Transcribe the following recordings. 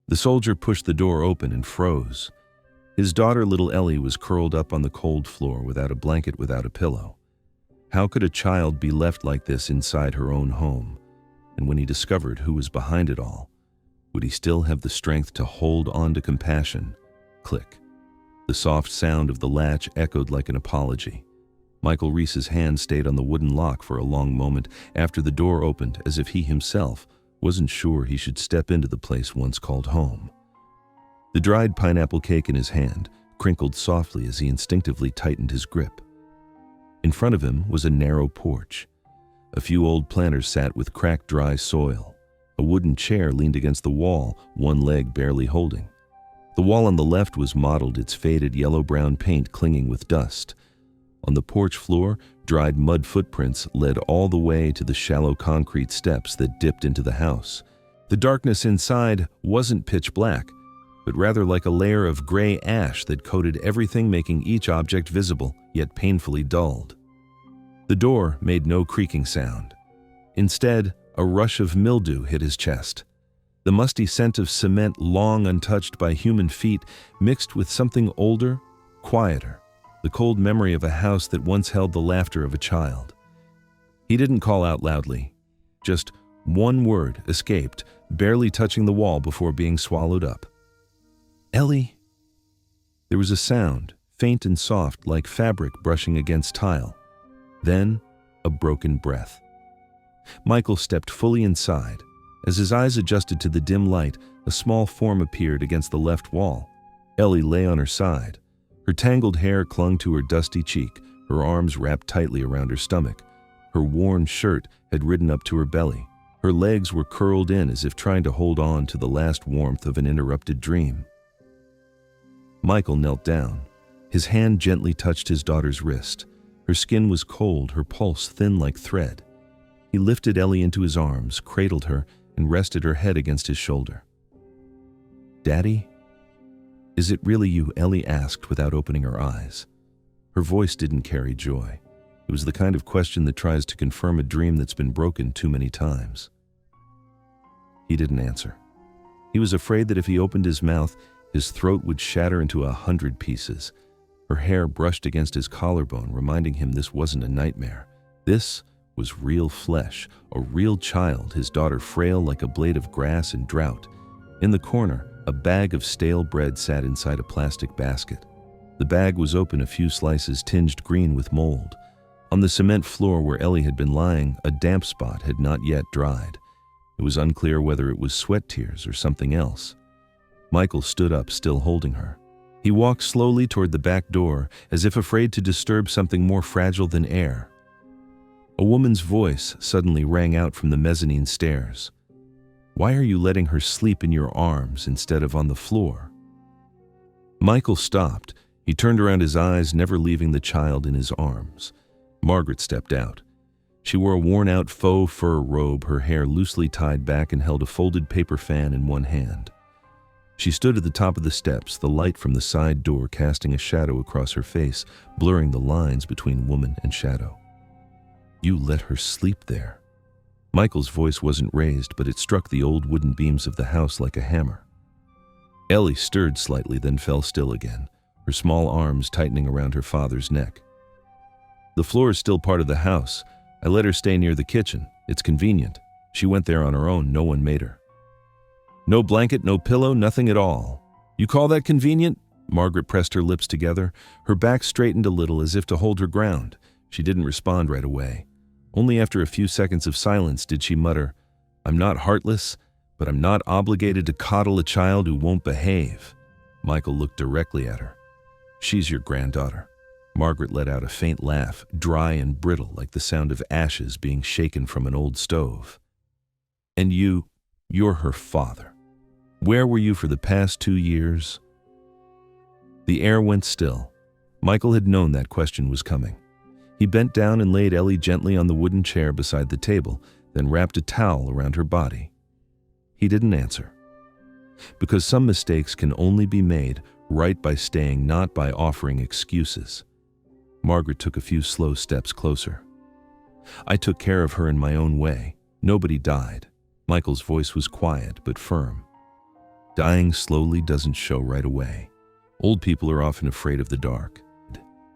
The soldier pushed the door open and froze. His daughter, little Ellie, was curled up on the cold floor without a blanket, without a pillow. How could a child be left like this inside her own home? And when he discovered who was behind it all, would he still have the strength to hold on to compassion? Click. The soft sound of the latch echoed like an apology. Michael Reese's hand stayed on the wooden lock for a long moment after the door opened, as if he himself wasn't sure he should step into the place once called home. The dried pineapple cake in his hand crinkled softly as he instinctively tightened his grip. In front of him was a narrow porch. A few old planters sat with cracked, dry soil. A wooden chair leaned against the wall, one leg barely holding. The wall on the left was mottled, its faded yellow-brown paint clinging with dust. On the porch floor, dried mud footprints led all the way to the shallow concrete steps that dipped into the house. The darkness inside wasn't pitch black, but rather like a layer of gray ash that coated everything, making each object visible, yet painfully dulled. The door made no creaking sound. Instead, a rush of mildew hit his chest. The musty scent of cement long untouched by human feet mixed with something older, quieter, the cold memory of a house that once held the laughter of a child. He didn't call out loudly. Just one word escaped, barely touching the wall before being swallowed up. "Ellie." There was a sound, faint and soft, like fabric brushing against tile. Then, a broken breath. Michael stepped fully inside. As his eyes adjusted to the dim light, a small form appeared against the left wall. Ellie lay on her side. Her tangled hair clung to her dusty cheek, her arms wrapped tightly around her stomach. Her worn shirt had ridden up to her belly. Her legs were curled in as if trying to hold on to the last warmth of an interrupted dream. Michael knelt down. His hand gently touched his daughter's wrist. Her skin was cold, her pulse thin like thread. He lifted Ellie into his arms, cradled her, and rested her head against his shoulder. "Daddy? Is it really you?" Ellie asked without opening her eyes. Her voice didn't carry joy. It was the kind of question that tries to confirm a dream that's been broken too many times. He didn't answer. He was afraid that if he opened his mouth, his throat would shatter into 100 pieces. Her hair brushed against his collarbone, reminding him this wasn't a nightmare. This was real flesh, a real child, his daughter frail like a blade of grass in drought. In the corner, a bag of stale bread sat inside a plastic basket. The bag was open, a few slices tinged green with mold. On the cement floor where Ellie had been lying, a damp spot had not yet dried. It was unclear whether it was sweat tears or something else. Michael stood up, still holding her. He walked slowly toward the back door, as if afraid to disturb something more fragile than air. A woman's voice suddenly rang out from the mezzanine stairs. "Why are you letting her sleep in your arms instead of on the floor?" Michael stopped. He turned around, his eyes never leaving the child in his arms. Margaret stepped out. She wore a worn-out faux fur robe, her hair loosely tied back, and held a folded paper fan in one hand. She stood at the top of the steps, the light from the side door casting a shadow across her face, blurring the lines between woman and shadow. "You let her sleep there." Michael's voice wasn't raised, but it struck the old wooden beams of the house like a hammer. Ellie stirred slightly, then fell still again, her small arms tightening around her father's neck. "The floor is still part of the house. I let her stay near the kitchen. It's convenient. She went there on her own. No one made her." "No blanket, no pillow, nothing at all. You call that convenient?" Margaret pressed her lips together. Her back straightened a little as if to hold her ground. She didn't respond right away. Only after a few seconds of silence did she mutter, "I'm not heartless, but I'm not obligated to coddle a child who won't behave." Michael looked directly at her. "She's your granddaughter." Margaret let out a faint laugh, dry and brittle like the sound of ashes being shaken from an old stove. "And you're her father. Where were you for the past 2 years?" The air went still. Michael had known that question was coming. He bent down and laid Ellie gently on the wooden chair beside the table, then wrapped a towel around her body. He didn't answer. Because some mistakes can only be made right by staying, not by offering excuses. Margaret took a few slow steps closer. "I took care of her in my own way. Nobody died." Michael's voice was quiet but firm. Dying slowly doesn't show right away. Old people are often afraid of the dark.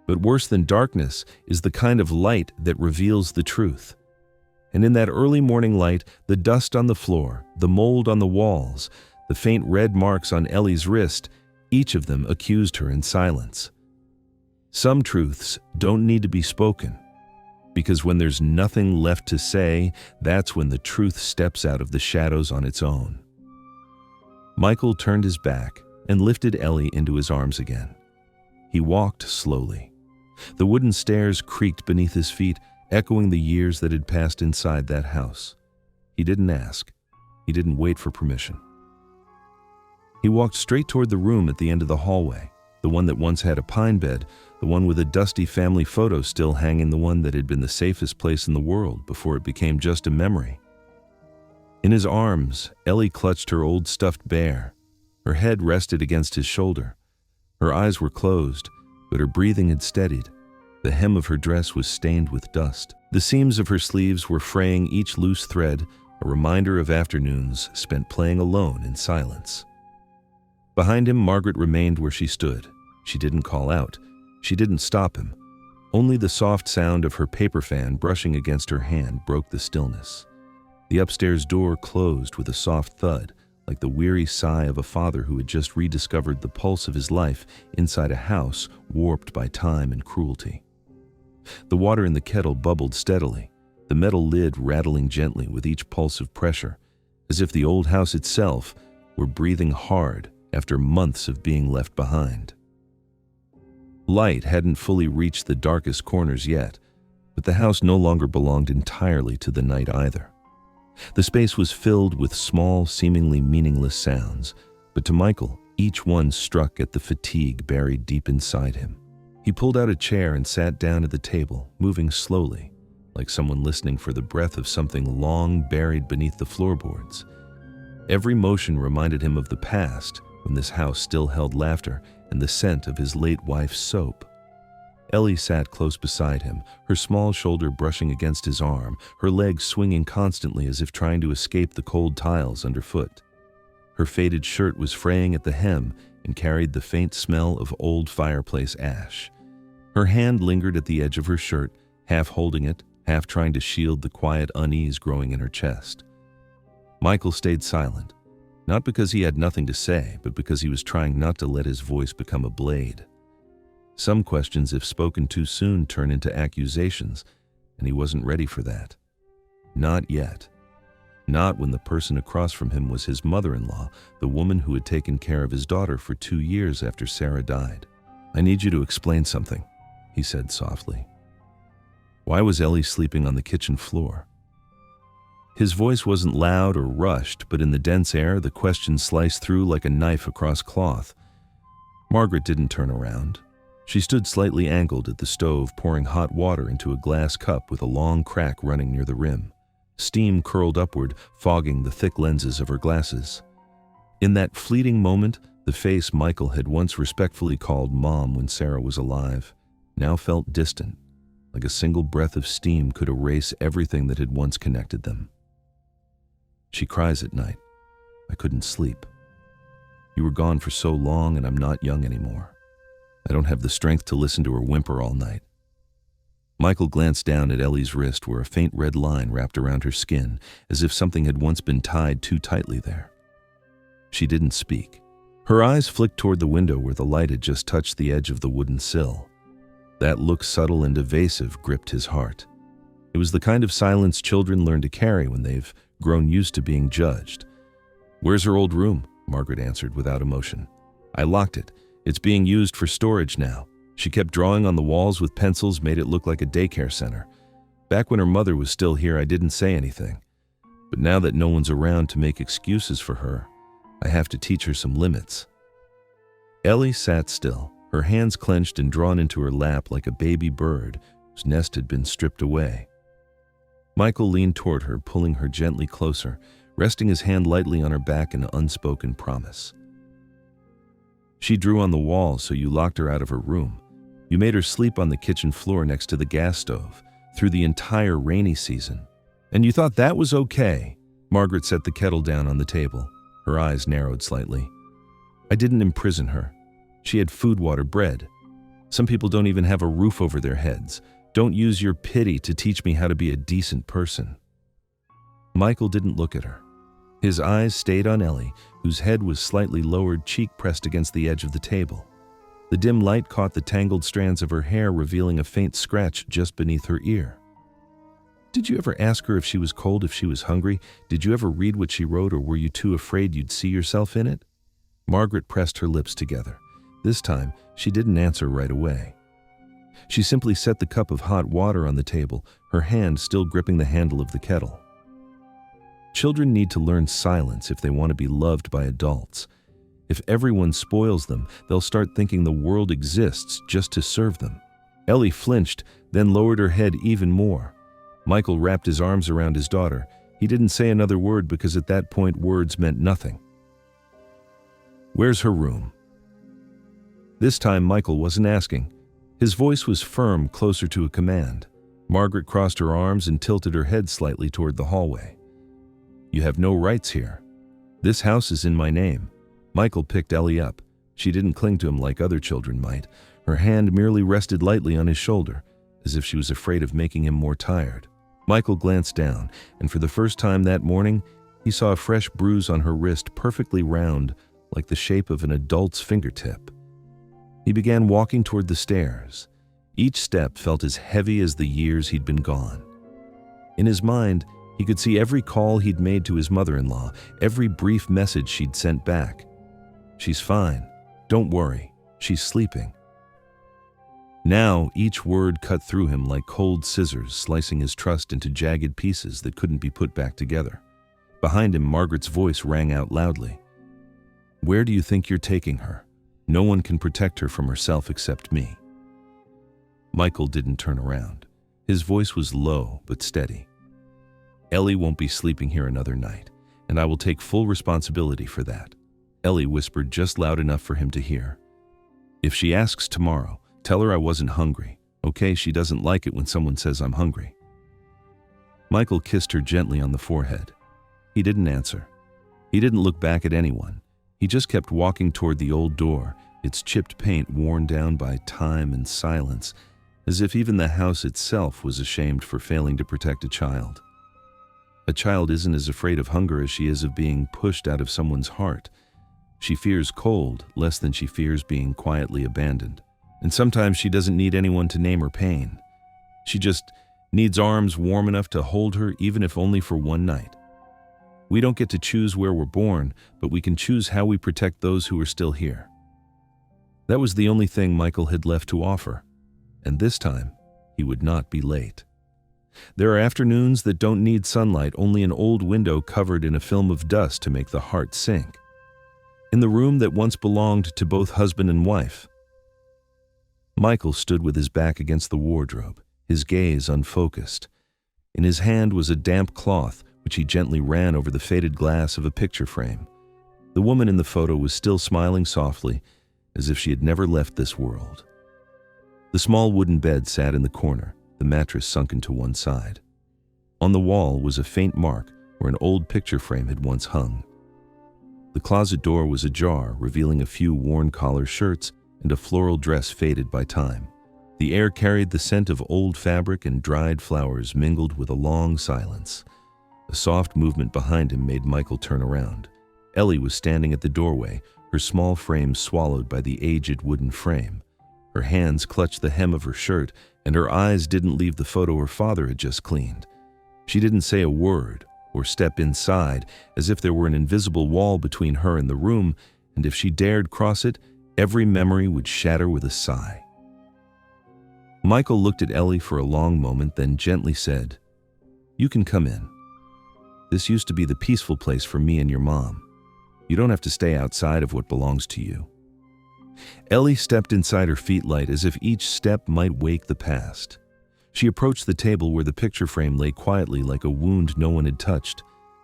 But worse than darkness is the kind of light that reveals the truth. And in that early morning light, the dust on the floor, the mold on the walls, the faint red marks on Ellie's wrist, each of them accused her in silence. Some truths don't need to be spoken, because when there's nothing left to say, that's when the truth steps out of the shadows on its own. Michael turned his back and lifted Ellie into his arms again. He walked slowly. The wooden stairs creaked beneath his feet, echoing the years that had passed inside that house. He didn't ask. He didn't wait for permission. He walked straight toward the room at the end of the hallway, the one that once had a pine bed, the one with a dusty family photo still hanging, the one that had been the safest place in the world before it became just a memory. In his arms, Ellie clutched her old stuffed bear. Her head rested against his shoulder. Her eyes were closed, but her breathing had steadied. The hem of her dress was stained with dust. The seams of her sleeves were fraying each loose thread, a reminder of afternoons spent playing alone in silence. Behind him, Margaret remained where she stood. She didn't call out. She didn't stop him. Only the soft sound of her paper fan brushing against her hand broke the stillness. The upstairs door closed with a soft thud, like the weary sigh of a father who had just rediscovered the pulse of his life inside a house warped by time and cruelty. The water in the kettle bubbled steadily, the metal lid rattling gently with each pulse of pressure, as if the old house itself were breathing hard after months of being left behind. Light hadn't fully reached the darkest corners yet, but the house no longer belonged entirely to the night either. The space was filled with small, seemingly meaningless sounds, but to Michael, each one struck at the fatigue buried deep inside him. He pulled out a chair and sat down at the table, moving slowly, like someone listening for the breath of something long buried beneath the floorboards. Every motion reminded him of the past, when this house still held laughter and the scent of his late wife's soap. Ellie sat close beside him, her small shoulder brushing against his arm, her legs swinging constantly as if trying to escape the cold tiles underfoot. Her faded shirt was fraying at the hem and carried the faint smell of old fireplace ash. Her hand lingered at the edge of her shirt, half holding it, half trying to shield the quiet unease growing in her chest. Michael stayed silent, not because he had nothing to say, but because he was trying not to let his voice become a blade. Some questions, if spoken too soon, turn into accusations, and he wasn't ready for that. Not yet. Not when the person across from him was his mother-in-law, the woman who had taken care of his daughter for 2 years after Sarah died. "I need you to explain something," he said softly. Why was Ellie sleeping on the kitchen floor? His voice wasn't loud or rushed, but in the dense air, the question sliced through like a knife across cloth. Margaret didn't turn around. She stood slightly angled at the stove, pouring hot water into a glass cup with a long crack running near the rim. Steam curled upward, fogging the thick lenses of her glasses. In that fleeting moment, the face Michael had once respectfully called Mom when Sarah was alive now felt distant, like a single breath of steam could erase everything that had once connected them. "She cries at night. I couldn't sleep. You were gone for so long, and I'm not young anymore. I don't have the strength to listen to her whimper all night." Michael glanced down at Ellie's wrist where a faint red line wrapped around her skin, as if something had once been tied too tightly there. She didn't speak. Her eyes flicked toward the window where the light had just touched the edge of the wooden sill. That look, subtle and evasive, gripped his heart. It was the kind of silence children learn to carry when they've grown used to being judged. "Where's her old room?" Margaret answered without emotion. "I locked it. It's being used for storage now. She kept drawing on the walls with pencils, made it look like a daycare center. Back when her mother was still here, I didn't say anything. But now that no one's around to make excuses for her, I have to teach her some limits." Ellie sat still, her hands clenched and drawn into her lap like a baby bird whose nest had been stripped away. Michael leaned toward her, pulling her gently closer, resting his hand lightly on her back in an unspoken promise. "She drew on the wall, so you locked her out of her room. You made her sleep on the kitchen floor next to the gas stove through the entire rainy season. And you thought that was okay." Margaret set the kettle down on the table. Her eyes narrowed slightly. I didn't imprison her. She had food, water, bread. Some people don't even have a roof over their heads. Don't use your pity to teach me how to be a decent person. Michael didn't look at her. His eyes stayed on Ellie, whose head was slightly lowered, cheek pressed against the edge of the table. The dim light caught the tangled strands of her hair, revealing a faint scratch just beneath her ear. Did you ever ask her if she was cold, if she was hungry? Did you ever read what she wrote, or were you too afraid you'd see yourself in it? Margaret pressed her lips together. This time, she didn't answer right away. She simply set the cup of hot water on the table, her hand still gripping the handle of the kettle. Children need to learn silence if they want to be loved by adults. If everyone spoils them, they'll start thinking the world exists just to serve them. Ellie flinched, then lowered her head even more. Michael wrapped his arms around his daughter. He didn't say another word because at that point words meant nothing. Where's her room? This time Michael wasn't asking. His voice was firm, closer to a command. Margaret crossed her arms and tilted her head slightly toward the hallway. You have no rights here. This house is in my name. Michael picked Ellie up. She didn't cling to him like other children might. Her hand merely rested lightly on his shoulder, as if she was afraid of making him more tired. Michael glanced down, and for the first time that morning, he saw a fresh bruise on her wrist, perfectly round, like the shape of an adult's fingertip. He began walking toward the stairs. Each step felt as heavy as the years he'd been gone. In his mind, he could see every call he'd made to his mother-in-law, every brief message she'd sent back. She's fine. Don't worry. She's sleeping. Now, each word cut through him like cold scissors, slicing his trust into jagged pieces that couldn't be put back together. Behind him, Margaret's voice rang out loudly. Where do you think you're taking her? No one can protect her from herself except me. Michael didn't turn around. His voice was low but steady. Ellie won't be sleeping here another night, and I will take full responsibility for that. Ellie whispered just loud enough for him to hear. If she asks tomorrow, tell her I wasn't hungry. Okay, she doesn't like it when someone says I'm hungry. Michael kissed her gently on the forehead. He didn't answer. He didn't look back at anyone. He just kept walking toward the old door, its chipped paint worn down by time and silence, as if even the house itself was ashamed for failing to protect a child. A child isn't as afraid of hunger as she is of being pushed out of someone's heart. She fears cold less than she fears being quietly abandoned. And sometimes she doesn't need anyone to name her pain. She just needs arms warm enough to hold her, even if only for one night. We don't get to choose where we're born, but we can choose how we protect those who are still here. That was the only thing Michael had left to offer, and this time he would not be late. There are afternoons that don't need sunlight, only an old window covered in a film of dust to make the heart sink. In the room that once belonged to both husband and wife, Michael stood with his back against the wardrobe, his gaze unfocused. In his hand was a damp cloth, which he gently ran over the faded glass of a picture frame. The woman in the photo was still smiling softly, as if she had never left this world. The small wooden bed sat in the corner, the mattress sunken to one side. On the wall was a faint mark where an old picture frame had once hung. The closet door was ajar, revealing a few worn collar shirts and a floral dress faded by time. The air carried the scent of old fabric and dried flowers mingled with a long silence. A soft movement behind him made Michael turn around. Ellie was standing at the doorway, her small frame swallowed by the aged wooden frame. Her hands clutched the hem of her shirt, and her eyes didn't leave the photo her father had just cleaned. She didn't say a word or step inside, as if there were an invisible wall between her and the room, and if she dared cross it, every memory would shatter with a sigh. Michael looked at Ellie for a long moment, then gently said, "You can come in. This used to be the peaceful place for me and your mom. You don't have to stay outside of what belongs to you." Ellie stepped inside, her feet light, as if each step might wake the past. She approached the table where the picture frame lay quietly like a wound no one had touched.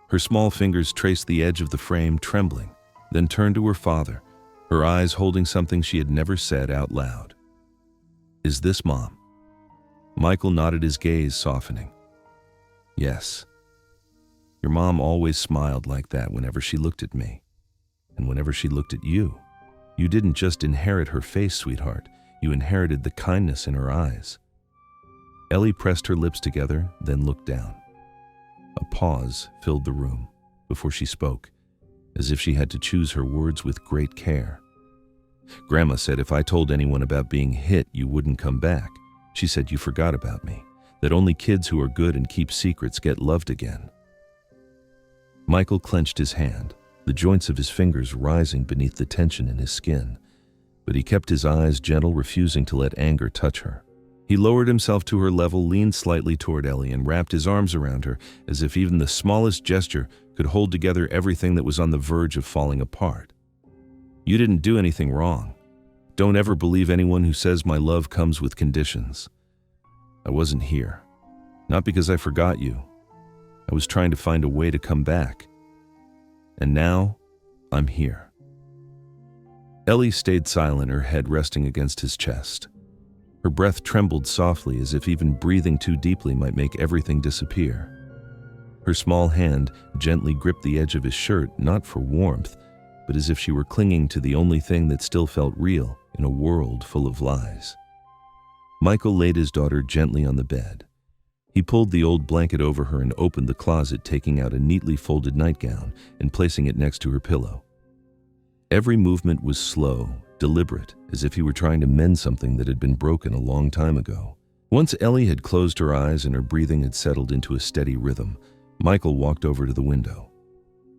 Her small fingers traced the edge of the frame, trembling, then turned to her father, her eyes holding something she had never said out loud. "Is this Mom?" Michael nodded, his gaze softening. "Yes. Your mom always smiled like that whenever she looked at me." And whenever she looked at you, you didn't just inherit her face, sweetheart. You inherited the kindness in her eyes. Ellie pressed her lips together, then looked down. A pause filled the room before she spoke, as if she had to choose her words with great care. Grandma said if I told anyone about being hit, you wouldn't come back. She said you forgot about me, that only kids who are good and keep secrets get loved again. Michael clenched his hand, the joints of his fingers rising beneath the tension in his skin, but he kept his eyes gentle, refusing to let anger touch her. He lowered himself to her level, leaned slightly toward Ellie, and wrapped his arms around her as if even the smallest gesture could hold together everything that was on the verge of falling apart. You didn't do anything wrong. Don't ever believe anyone who says my love comes with conditions. I wasn't here. Not because I forgot you. I was trying to find a way to come back. And now, I'm here. Ellie stayed silent, her head resting against his chest. Her breath trembled softly, as if even breathing too deeply might make everything disappear. Her small hand gently gripped the edge of his shirt, not for warmth, but as if she were clinging to the only thing that still felt real in a world full of lies. Michael laid his daughter gently on the bed. He pulled the old blanket over her and opened the closet, taking out a neatly folded nightgown and placing it next to her pillow. Every movement was slow, deliberate, as if he were trying to mend something that had been broken a long time ago. Once Ellie had closed her eyes and her breathing had settled into a steady rhythm, Michael walked over to the window.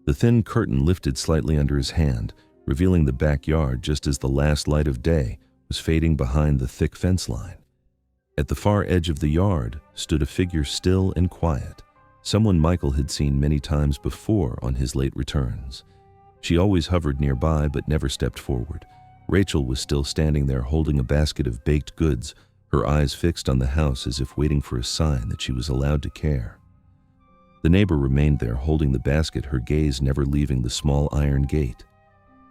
The thin curtain lifted slightly under his hand, revealing the backyard just as the last light of day was fading behind the thick fence line. At the far edge of the yard stood a figure still and quiet, someone Michael had seen many times before on his late returns. She always hovered nearby but never stepped forward. Rachel was still standing there holding a basket of baked goods, her eyes fixed on the house as if waiting for a sign that she was allowed to care. The neighbor remained there holding the basket, her gaze never leaving the small iron gate.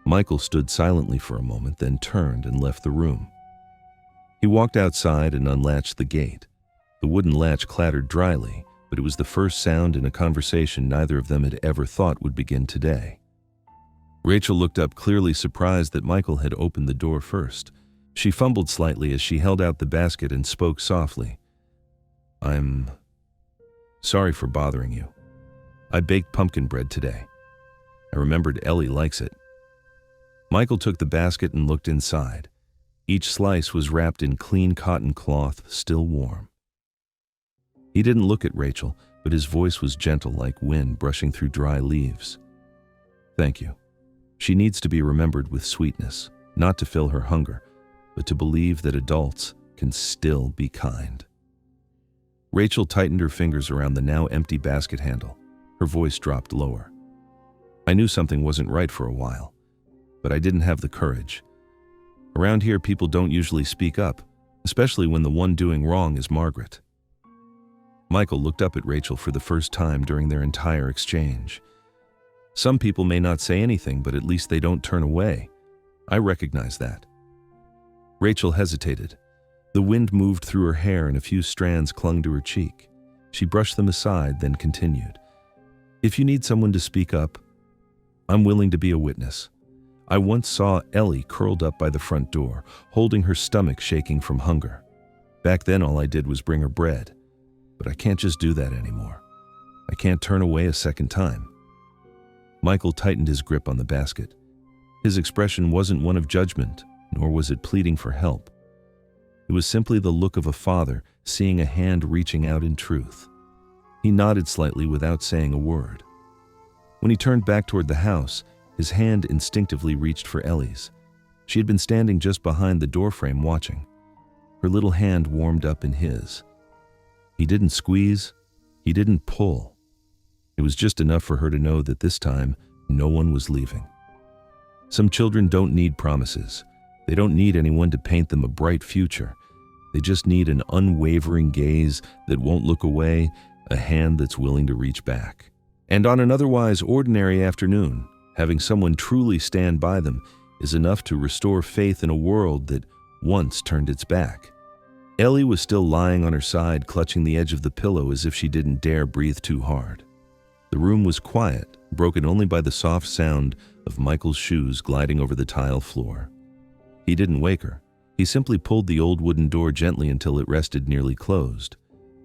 Michael stood silently for a moment, then turned and left the room. He walked outside and unlatched the gate. The wooden latch clattered dryly, but it was the first sound in a conversation neither of them had ever thought would begin today. Rachel looked up, clearly surprised that Michael had opened the door first. She fumbled slightly as she held out the basket and spoke softly. I'm sorry for bothering you. I baked pumpkin bread today. I remembered Ellie likes it. Michael took the basket and looked inside. Each slice was wrapped in clean cotton cloth, still warm. He didn't look at Rachel, but his voice was gentle like wind brushing through dry leaves. Thank you. She needs to be remembered with sweetness, not to fill her hunger, but to believe that adults can still be kind. Rachel tightened her fingers around the now empty basket handle. Her voice dropped lower. I knew something wasn't right for a while, but I didn't have the courage. Around here, people don't usually speak up, especially when the one doing wrong is Margaret. Michael looked up at Rachel for the first time during their entire exchange. Some people may not say anything, but at least they don't turn away. I recognize that. Rachel hesitated. The wind moved through her hair and a few strands clung to her cheek. She brushed them aside, then continued. If you need someone to speak up, I'm willing to be a witness. I once saw Ellie curled up by the front door, holding her stomach shaking from hunger. Back then, all I did was bring her bread. But I can't just do that anymore. I can't turn away a second time. Michael tightened his grip on the basket. His expression wasn't one of judgment, nor was it pleading for help. It was simply the look of a father seeing a hand reaching out in truth. He nodded slightly without saying a word. When he turned back toward the house, his hand instinctively reached for Ellie's. She had been standing just behind the doorframe watching. Her little hand warmed up in his. He didn't squeeze, he didn't pull. It was just enough for her to know that this time, no one was leaving. Some children don't need promises. They don't need anyone to paint them a bright future. They just need an unwavering gaze that won't look away, a hand that's willing to reach back. And on an otherwise ordinary afternoon, having someone truly stand by them is enough to restore faith in a world that once turned its back. Ellie was still lying on her side, clutching the edge of the pillow as if she didn't dare breathe too hard. The room was quiet, broken only by the soft sound of Michael's shoes gliding over the tile floor. He didn't wake her. He simply pulled the old wooden door gently until it rested nearly closed.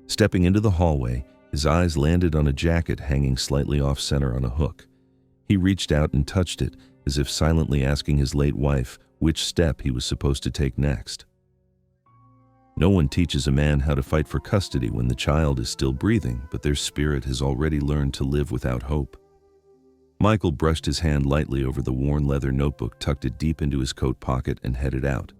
Stepping into the hallway, his eyes landed on a jacket hanging slightly off-center on a hook. He reached out and touched it, as if silently asking his late wife which step he was supposed to take next. No one teaches a man how to fight for custody when the child is still breathing, but their spirit has already learned to live without hope. Michael brushed his hand lightly over the worn leather notebook, tucked it deep into his coat pocket, and headed out.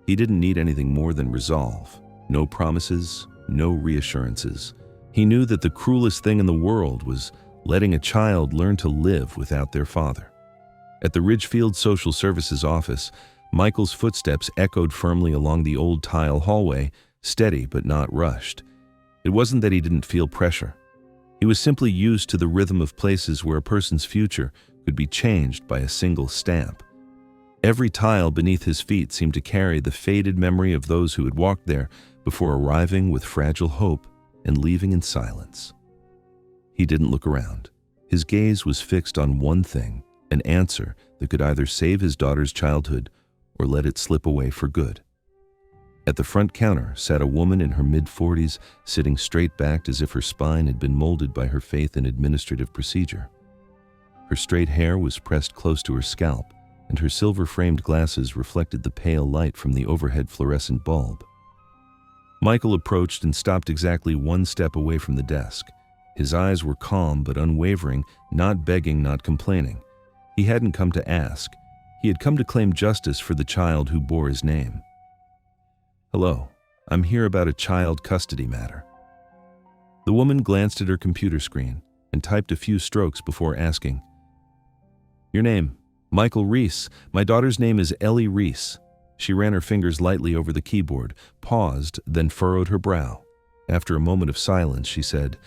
He didn't need anything more than resolve. No promises, no reassurances. He knew that the cruelest thing in the world was letting a child learn to live without their father. At the Ridgefield Social Services office, Michael's footsteps echoed firmly along the old tile hallway, steady but not rushed. It wasn't that he didn't feel pressure. He was simply used to the rhythm of places where a person's future could be changed by a single stamp. Every tile beneath his feet seemed to carry the faded memory of those who had walked there before arriving with fragile hope and leaving in silence. He didn't look around. His gaze was fixed on one thing, an answer that could either save his daughter's childhood or let it slip away for good. At the front counter sat a woman in her mid-40s, sitting straight-backed as if her spine had been molded by her faith in administrative procedure. Her straight hair was pressed close to her scalp, and her silver-framed glasses reflected the pale light from the overhead fluorescent bulb. Michael approached and stopped exactly one step away from the desk. His eyes were calm but unwavering, not begging, not complaining. He hadn't come to ask. He had come to claim justice for the child who bore his name. "Hello, I'm here about a child custody matter." The woman glanced at her computer screen and typed a few strokes before asking, "Your name?" "Michael Reese. My daughter's name is Ellie Reese." She ran her fingers lightly over the keyboard, paused, then furrowed her brow. After a moment of silence, she said,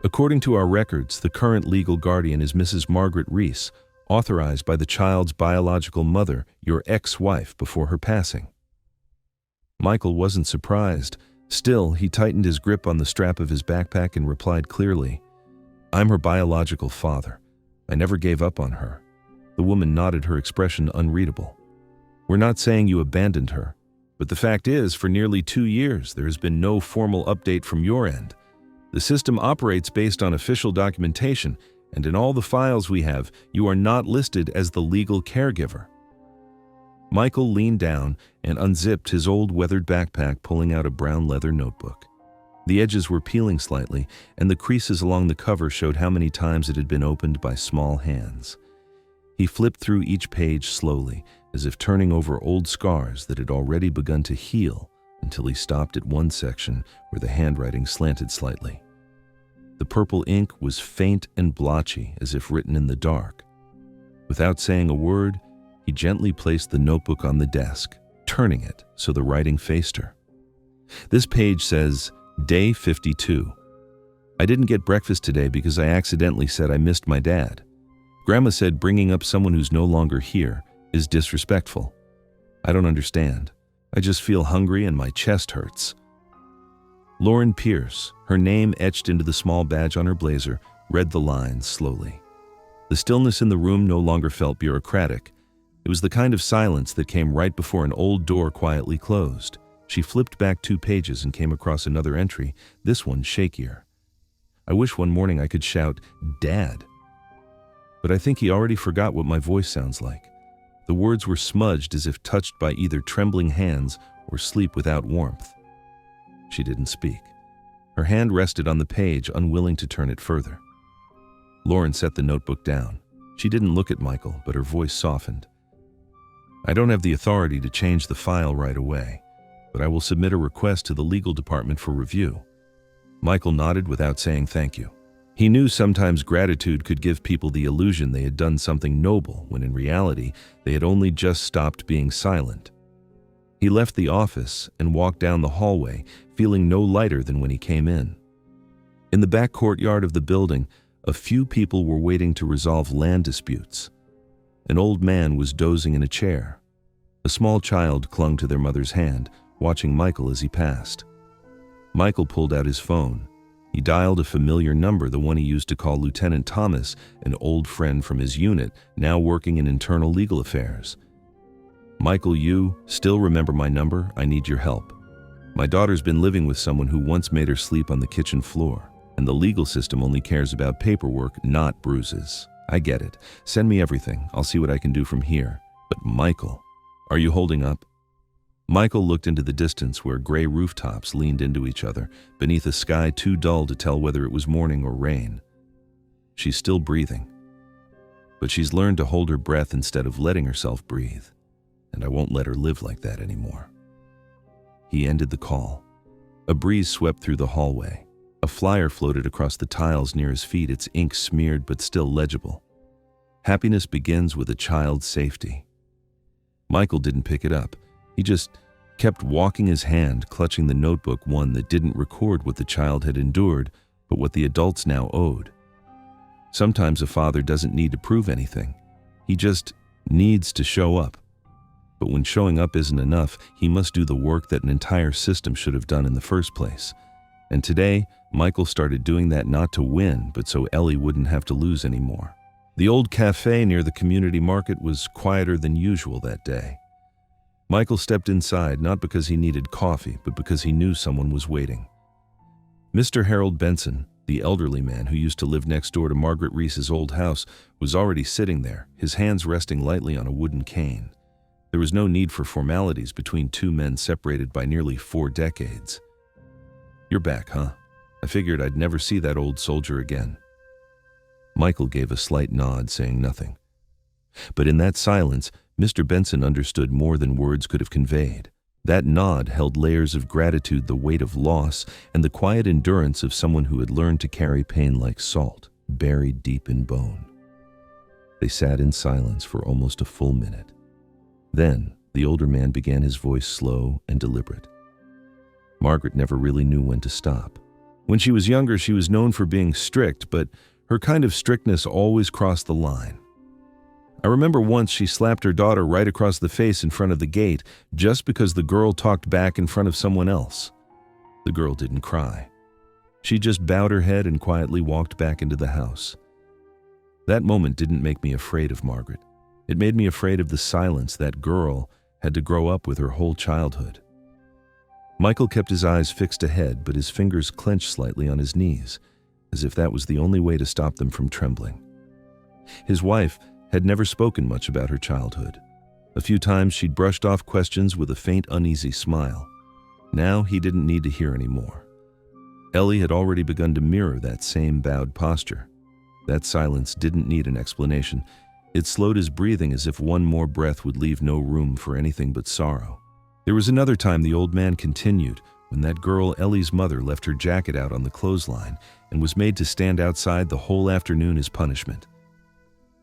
"According to our records, the current legal guardian is Mrs. Margaret Reese, authorized by the child's biological mother, your ex-wife, before her passing." Michael wasn't surprised. Still, he tightened his grip on the strap of his backpack and replied clearly, "I'm her biological father. I never gave up on her." The woman nodded, her expression unreadable. "We're not saying you abandoned her, but the fact is, for nearly 2 years, there has been no formal update from your end. The system operates based on official documentation, and in all the files we have, you are not listed as the legal caregiver." Michael leaned down and unzipped his old weathered backpack, pulling out a brown leather notebook. The edges were peeling slightly, and the creases along the cover showed how many times it had been opened by small hands. He flipped through each page slowly, as if turning over old scars that had already begun to heal, until he stopped at one section where the handwriting slanted slightly. The purple ink was faint and blotchy, as if written in the dark. Without saying a word, he gently placed the notebook on the desk, turning it so the writing faced her. This page says, "Day 52. I didn't get breakfast today because I accidentally said I missed my dad. Grandma said bringing up someone who's no longer here is disrespectful. I don't understand. I just feel hungry and my chest hurts." Lauren Pierce, her name etched into the small badge on her blazer, read the lines slowly. The stillness in the room no longer felt bureaucratic. It was the kind of silence that came right before an old door quietly closed. She flipped back 2 pages and came across another entry, this one shakier. "I wish one morning I could shout, 'Dad!' But I think he already forgot what my voice sounds like." The words were smudged as if touched by either trembling hands or sleep without warmth. She didn't speak. Her hand rested on the page, unwilling to turn it further. Lauren set the notebook down. She didn't look at Michael, but her voice softened. "I don't have the authority to change the file right away, but I will submit a request to the legal department for review." Michael nodded without saying thank you. He knew sometimes gratitude could give people the illusion they had done something noble, when in reality, they had only just stopped being silent. He left the office and walked down the hallway, feeling no lighter than when he came in. In the back courtyard of the building, a few people were waiting to resolve land disputes. An old man was dozing in a chair. A small child clung to their mother's hand, watching Michael as he passed. Michael pulled out his phone. He dialed a familiar number, the one he used to call Lieutenant Thomas, an old friend from his unit, now working in internal legal affairs. "Michael, you still remember my number? I need your help. My daughter's been living with someone who once made her sleep on the kitchen floor, and the legal system only cares about paperwork, not bruises. I get it. Send me everything. I'll see what I can do from here. But Michael, are you holding up?" Michael looked into the distance where gray rooftops leaned into each other, beneath a sky too dull to tell whether it was morning or rain. "She's still breathing. But she's learned to hold her breath instead of letting herself breathe, and I won't let her live like that anymore." He ended the call. A breeze swept through the hallway. A flyer floated across the tiles near his feet, its ink smeared but still legible. "Happiness begins with a child's safety." Michael didn't pick it up. He just kept walking his hand, clutching the notebook, one that didn't record what the child had endured, but what the adults now owed. Sometimes a father doesn't need to prove anything. He just needs to show up. But when showing up isn't enough, he must do the work that an entire system should have done in the first place. And today, Michael started doing that not to win, but so Ellie wouldn't have to lose anymore. The old cafe near the community market was quieter than usual that day. Michael stepped inside, not because he needed coffee, but because he knew someone was waiting. Mr. Harold Benson, the elderly man who used to live next door to Margaret Reese's old house, was already sitting there, his hands resting lightly on a wooden cane. There was no need for formalities between two men separated by nearly 4 decades. "You're back, huh? I figured I'd never see that old soldier again." Michael gave a slight nod, saying nothing. But in that silence, Mr. Benson understood more than words could have conveyed. That nod held layers of gratitude, the weight of loss, and the quiet endurance of someone who had learned to carry pain like salt, buried deep in bone. They sat in silence for almost a full minute. Then, the older man began, his voice slow and deliberate. "Margaret never really knew when to stop. When she was younger, she was known for being strict, but her kind of strictness always crossed the line. I remember once she slapped her daughter right across the face in front of the gate just because the girl talked back in front of someone else. The girl didn't cry. She just bowed her head and quietly walked back into the house. That moment didn't make me afraid of Margaret. It made me afraid of the silence that girl had to grow up with her whole childhood." Michael kept his eyes fixed ahead, but his fingers clenched slightly on his knees, as if that was the only way to stop them from trembling. His wife had never spoken much about her childhood. A few times she'd brushed off questions with a faint, uneasy smile. Now he didn't need to hear any more. Ellie had already begun to mirror that same bowed posture. That silence didn't need an explanation. It slowed his breathing as if one more breath would leave no room for anything but sorrow. There was another time, the old man continued, when that girl, Ellie's mother, left her jacket out on the clothesline and was made to stand outside the whole afternoon as punishment.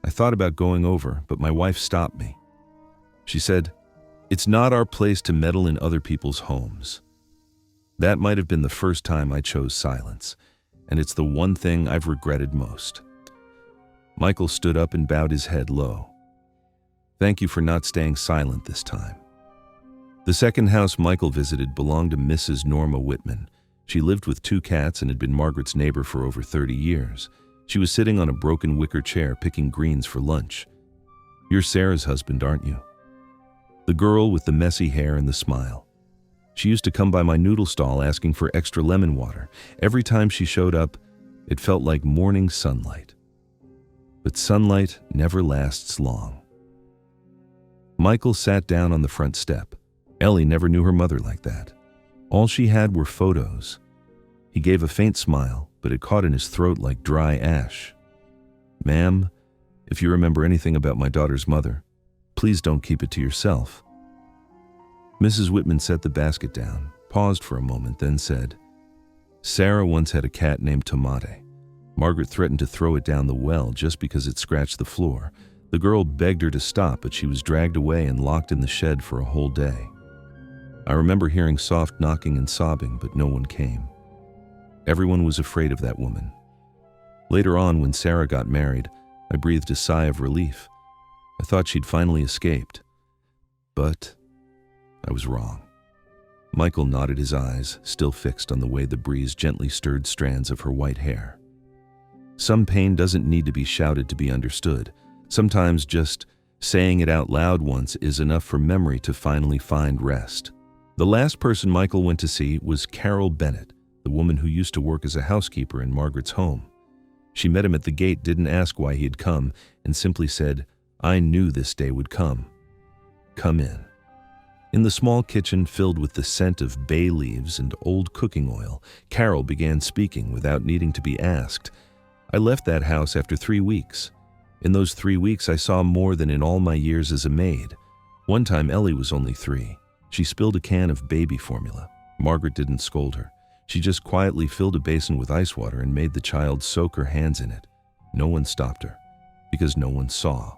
I thought about going over, but my wife stopped me. She said, "It's not our place to meddle in other people's homes." That might have been the first time I chose silence, and it's the one thing I've regretted most. Michael stood up and bowed his head low. "Thank you for not staying silent this time." The second house Michael visited belonged to Mrs. Norma Whitman. She lived with 2 cats and had been Margaret's neighbor for over 30 years. She was sitting on a broken wicker chair picking greens for lunch. "You're Sarah's husband, aren't you?" The girl with the messy hair and the smile. She used to come by my noodle stall asking for extra lemon water. Every time she showed up, it felt like morning sunlight. But sunlight never lasts long. Michael sat down on the front step. Ellie never knew her mother like that. All she had were photos. He gave a faint smile, but it caught in his throat like dry ash. "Ma'am, if you remember anything about my daughter's mother, please don't keep it to yourself." Mrs. Whitman set the basket down, paused for a moment, then said, "Sarah once had a cat named Tomate. Margaret threatened to throw it down the well just because it scratched the floor. The girl begged her to stop, but she was dragged away and locked in the shed for a whole day. I remember hearing soft knocking and sobbing, but no one came. Everyone was afraid of that woman. Later on, when Sarah got married, I breathed a sigh of relief. I thought she'd finally escaped. But I was wrong." Michael nodded, his eyes still fixed on the way the breeze gently stirred strands of her white hair. Some pain doesn't need to be shouted to be understood. Sometimes just saying it out loud once is enough for memory to finally find rest. The last person Michael went to see was Carol Bennett, the woman who used to work as a housekeeper in Margaret's home. She met him at the gate, didn't ask why he had come, and simply said, "I knew this day would come. Come in." In the small kitchen filled with the scent of bay leaves and old cooking oil, Carol began speaking without needing to be asked. "I left that house after 3 weeks. In those 3 weeks, I saw more than in all my years as a maid. One time, Ellie was only 3. She spilled a can of baby formula. Margaret didn't scold her. She just quietly filled a basin with ice water and made the child soak her hands in it. No one stopped her, because no one saw."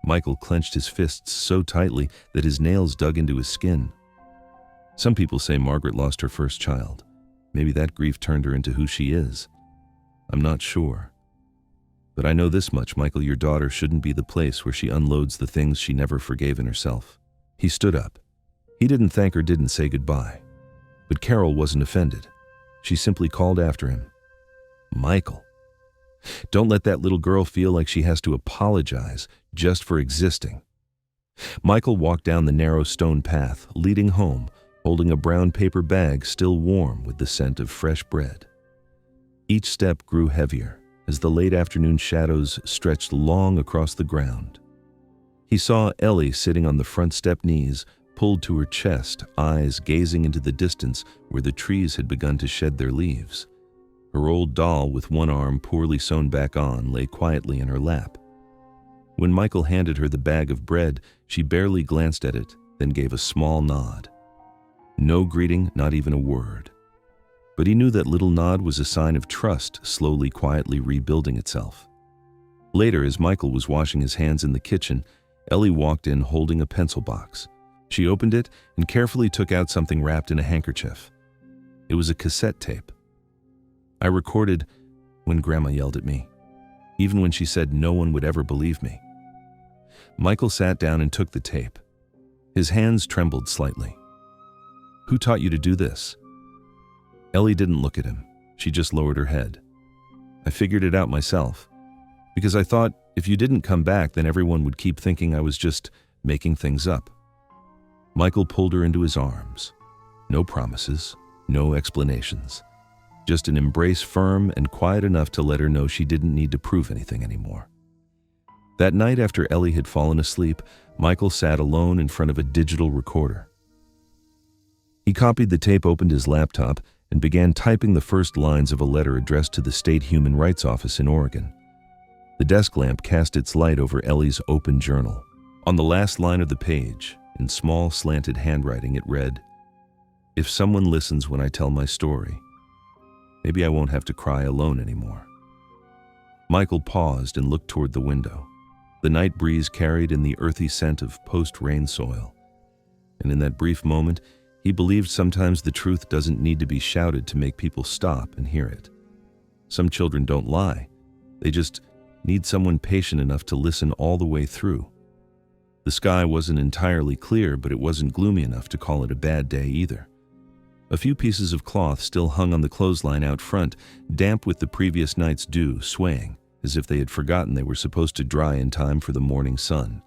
Michael clenched his fists so tightly that his nails dug into his skin. Some people say Margaret lost her first child. Maybe that grief turned her into who she is. I'm not sure. But I know this much, Michael, your daughter shouldn't be the place where she unloads the things she never forgave in herself. He stood up. He didn't thank her, didn't say goodbye. But Carol wasn't offended. She simply called after him, "Michael, don't let that little girl feel like she has to apologize just for existing." Michael walked down the narrow stone path, leading home, holding a brown paper bag still warm with the scent of fresh bread. Each step grew heavier as the late afternoon shadows stretched long across the ground. He saw Ellie sitting on the front step, knees pulled to her chest, eyes gazing into the distance where the trees had begun to shed their leaves. Her old doll, with one arm poorly sewn back on, lay quietly in her lap. When Michael handed her the bag of bread, she barely glanced at it, then gave a small nod. No greeting, not even a word. But he knew that little nod was a sign of trust slowly, quietly rebuilding itself. Later, as Michael was washing his hands in the kitchen, Ellie walked in holding a pencil box. She opened it and carefully took out something wrapped in a handkerchief. It was a cassette tape. "I recorded when Grandma yelled at me, even when she said no one would ever believe me." Michael sat down and took the tape. His hands trembled slightly. "Who taught you to do this?" Ellie didn't look at him. She just lowered her head. "I figured it out myself, because I thought if you didn't come back, then everyone would keep thinking I was just making things up." Michael pulled her into his arms. No promises, no explanations. Just an embrace, firm and quiet enough to let her know she didn't need to prove anything anymore. That night, after Ellie had fallen asleep, Michael sat alone in front of a digital recorder. He copied the tape, opened his laptop, and began typing the first lines of a letter addressed to the State Human Rights Office in Oregon. The desk lamp cast its light over Ellie's open journal. On the last line of the page, in small slanted handwriting, it read, "If someone listens when I tell my story, maybe I won't have to cry alone anymore." Michael paused and looked toward the window. The night breeze carried in the earthy scent of post-rain soil. And in that brief moment, he believed sometimes the truth doesn't need to be shouted to make people stop and hear it. Some children don't lie. They just need someone patient enough to listen all the way through. The sky wasn't entirely clear, but it wasn't gloomy enough to call it a bad day either. A few pieces of cloth still hung on the clothesline out front, damp with the previous night's dew, swaying, as if they had forgotten they were supposed to dry in time for the morning sun.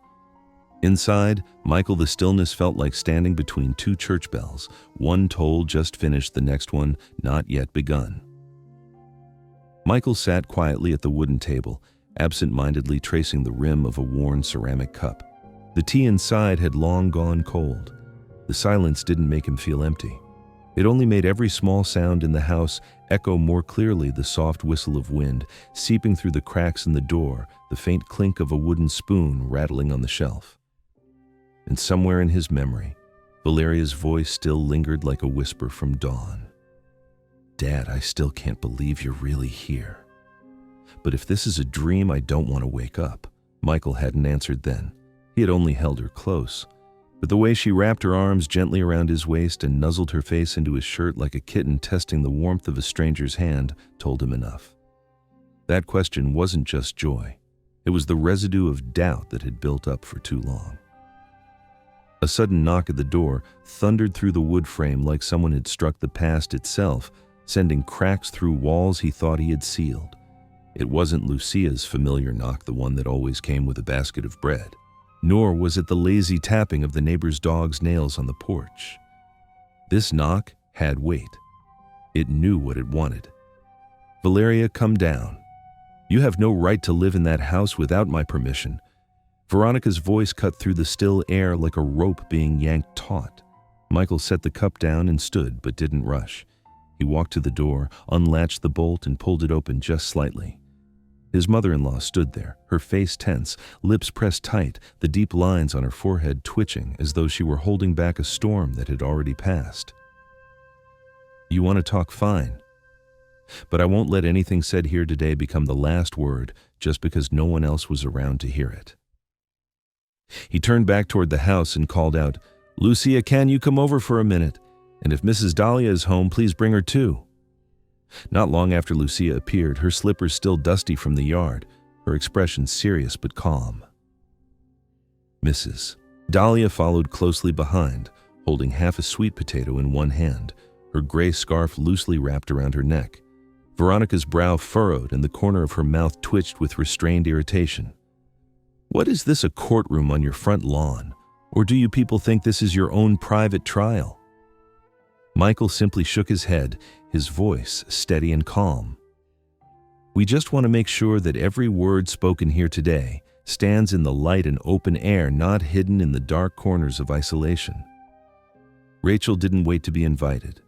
Inside, Michael, the stillness felt like standing between two church bells, one toll just finished, the next one not yet begun. Michael sat quietly at the wooden table, absent-mindedly tracing the rim of a worn ceramic cup. The tea inside had long gone cold. The silence didn't make him feel empty. It only made every small sound in the house echo more clearly, the soft whistle of wind seeping through the cracks in the door, the faint clink of a wooden spoon rattling on the shelf. And somewhere in his memory, Valeria's voice still lingered like a whisper from dawn. "Dad, I still can't believe you're really here. But if this is a dream, I don't want to wake up." Michael hadn't answered then. He had only held her close. But the way she wrapped her arms gently around his waist and nuzzled her face into his shirt like a kitten testing the warmth of a stranger's hand told him enough. That question wasn't just joy. It was the residue of doubt that had built up for too long. A sudden knock at the door thundered through the wood frame like someone had struck the past itself, sending cracks through walls he thought he had sealed. It wasn't Lucia's familiar knock, the one that always came with a basket of bread. Nor was it the lazy tapping of the neighbor's dog's nails on the porch. This knock had weight. It knew what it wanted. "Valeria, come down. You have no right to live in that house without my permission." Veronica's voice cut through the still air like a rope being yanked taut. Michael set the cup down and stood, but didn't rush. He walked to the door, unlatched the bolt, and pulled it open just slightly. His mother-in-law stood there, her face tense, lips pressed tight, the deep lines on her forehead twitching as though she were holding back a storm that had already passed. "You want to talk, fine. But I won't let anything said here today become the last word just because no one else was around to hear it." He turned back toward the house and called out, "Lucia, can you come over for a minute? And if Mrs. Dahlia is home, please bring her too." Not long after Lucia appeared, her slippers still dusty from the yard, her expression serious but calm. Mrs. Dahlia followed closely behind, holding half a sweet potato in one hand, her gray scarf loosely wrapped around her neck. Veronica's brow furrowed and the corner of her mouth twitched with restrained irritation. "What is this, a courtroom on your front lawn? Or do you people think this is your own private trial?" Michael simply shook his head, his voice steady and calm. "We just want to make sure that every word spoken here today stands in the light and open air, not hidden in the dark corners of isolation." Rachel didn't wait to be invited.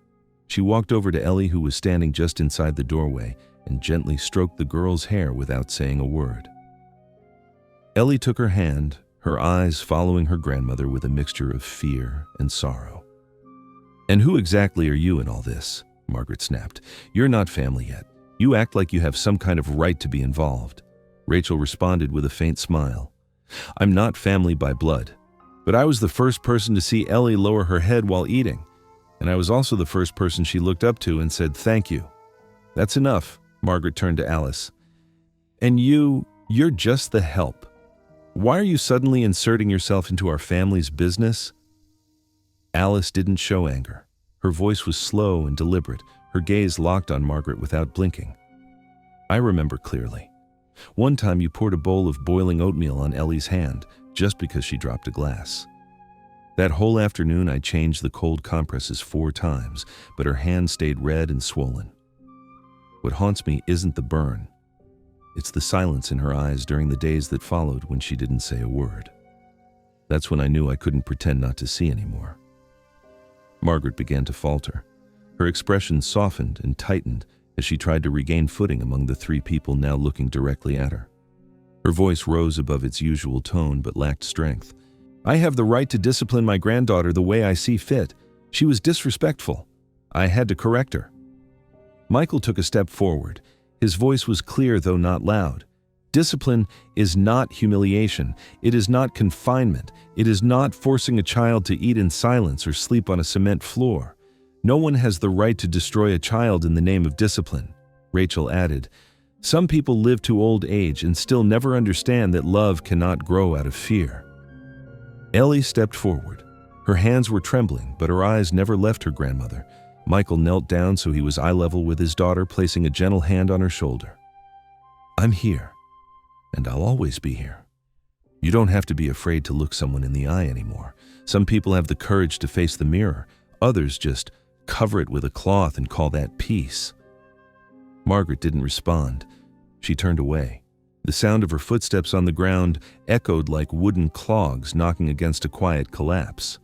She walked over to Ellie, who was standing just inside the doorway, and gently stroked the girl's hair without saying a word. Ellie took her hand, her eyes following her grandmother with a mixture of fear and sorrow. "And who exactly are you in all this?" Margaret snapped. "You're not family yet. You act like you have some kind of right to be involved." Rachel responded with a faint smile. "I'm not family by blood, but I was the first person to see Ellie lower her head while eating, and I was also the first person she looked up to and said thank you." "That's enough," Margaret turned to Alice. "And you're just the help. Why are you suddenly inserting yourself into our family's business?" Alice didn't show anger. Her voice was slow and deliberate, her gaze locked on Margaret without blinking. "I remember clearly. One time you poured a bowl of boiling oatmeal on Ellie's hand just because she dropped a glass. That whole afternoon I changed the cold compresses 4 times, but her hand stayed red and swollen. What haunts me isn't the burn. It's the silence in her eyes during the days that followed when she didn't say a word. That's when I knew I couldn't pretend not to see anymore." Margaret began to falter. Her expression softened and tightened as she tried to regain footing among the 3 people now looking directly at her. Her voice rose above its usual tone but lacked strength. "I have the right to discipline my granddaughter the way I see fit. She was disrespectful. I had to correct her." Michael took a step forward. His voice was clear, though not loud. "Discipline is not humiliation. It is not confinement. It is not forcing a child to eat in silence or sleep on a cement floor. No one has the right to destroy a child in the name of discipline." Rachel added, "Some people live to old age and still never understand that love cannot grow out of fear." Ellie stepped forward. Her hands were trembling, but her eyes never left her grandmother. Michael knelt down so he was eye level with his daughter, placing a gentle hand on her shoulder. "I'm here, and I'll always be here. You don't have to be afraid to look someone in the eye anymore. Some people have the courage to face the mirror. Others just cover it with a cloth and call that peace." Margaret didn't respond. She turned away. The sound of her footsteps on the ground echoed like wooden clogs knocking against a quiet collapse.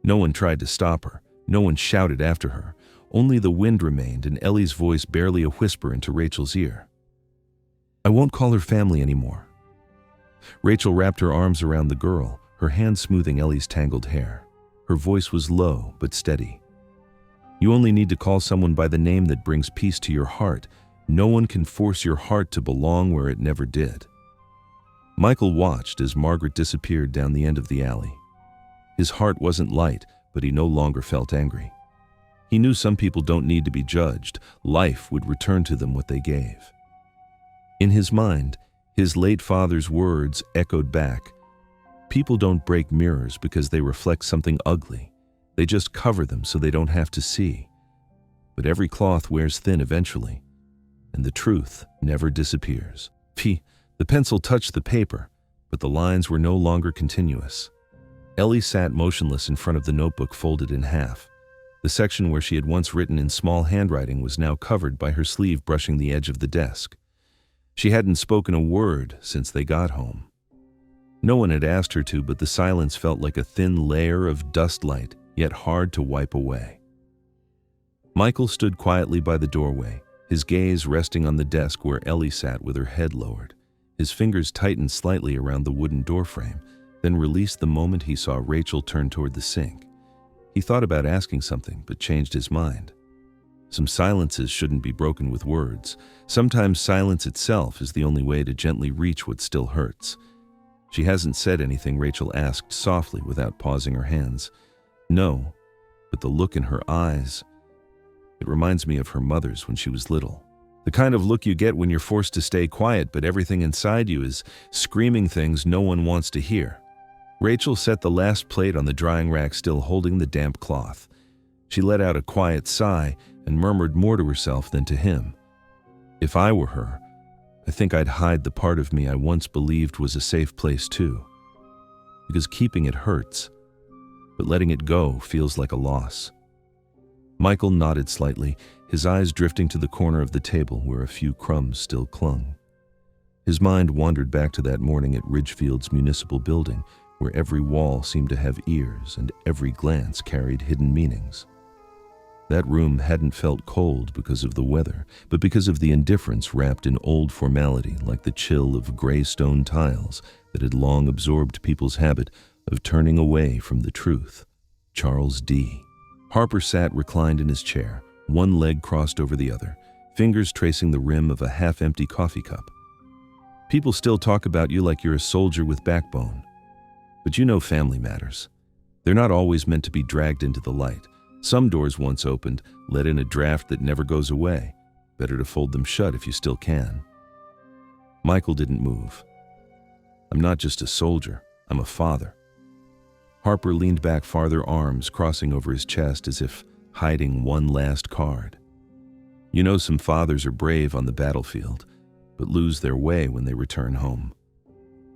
No one tried to stop her. No one shouted after her. Only the wind remained and Ellie's voice barely a whisper into Rachel's ear. "I won't call her family anymore." Rachel wrapped her arms around the girl, her hand smoothing Ellie's tangled hair. Her voice was low but steady. "You only need to call someone by the name that brings peace to your heart. No one can force your heart to belong where it never did." Michael watched as Margaret disappeared down the end of the alley. His heart wasn't light, but he no longer felt angry. He knew some people don't need to be judged. Life would return to them what they gave. In his mind, his late father's words echoed back, People don't break mirrors because they reflect something ugly. They just cover them so they don't have to see. But every cloth wears thin eventually, and the truth never disappears. The pencil touched the paper, but the lines were no longer continuous. Ellie sat motionless in front of the notebook folded in half. The section where she had once written in small handwriting was now covered by her sleeve brushing the edge of the desk. She hadn't spoken a word since they got home. No one had asked her to, but the silence felt like a thin layer of dust light, yet hard to wipe away. Michael stood quietly by the doorway, his gaze resting on the desk where Ellie sat with her head lowered. His fingers tightened slightly around the wooden doorframe, then released the moment he saw Rachel turn toward the sink. He thought about asking something, but changed his mind. Some silences shouldn't be broken with words. Sometimes silence itself is the only way to gently reach what still hurts. She hasn't said anything, Rachel asked softly without pausing her hands. No, but the look in her eyes, it reminds me of her mother's when she was little. The kind of look you get when you're forced to stay quiet, but everything inside you is screaming things no one wants to hear. Rachel set the last plate on the drying rack, still holding the damp cloth. She let out a quiet sigh and murmured more to herself than to him. If I were her, I think I'd hide the part of me I once believed was a safe place too. Because keeping it hurts, but letting it go feels like a loss. Michael nodded slightly, his eyes drifting to the corner of the table where a few crumbs still clung. His mind wandered back to that morning at Ridgefield's municipal building, where every wall seemed to have ears and every glance carried hidden meanings. That room hadn't felt cold because of the weather, but because of the indifference wrapped in old formality, like the chill of gray stone tiles that had long absorbed people's habit of turning away from the truth. Charles D. Harper sat reclined in his chair, one leg crossed over the other, fingers tracing the rim of a half-empty coffee cup. People still talk about you like you're a soldier with backbone. But you know family matters. They're not always meant to be dragged into the light. Some doors once opened let in a draft that never goes away. Better to fold them shut if you still can. Michael didn't move. I'm not just a soldier, I'm a father. Harper leaned back farther, arms crossing over his chest as if hiding one last card. You know, some fathers are brave on the battlefield, but lose their way when they return home.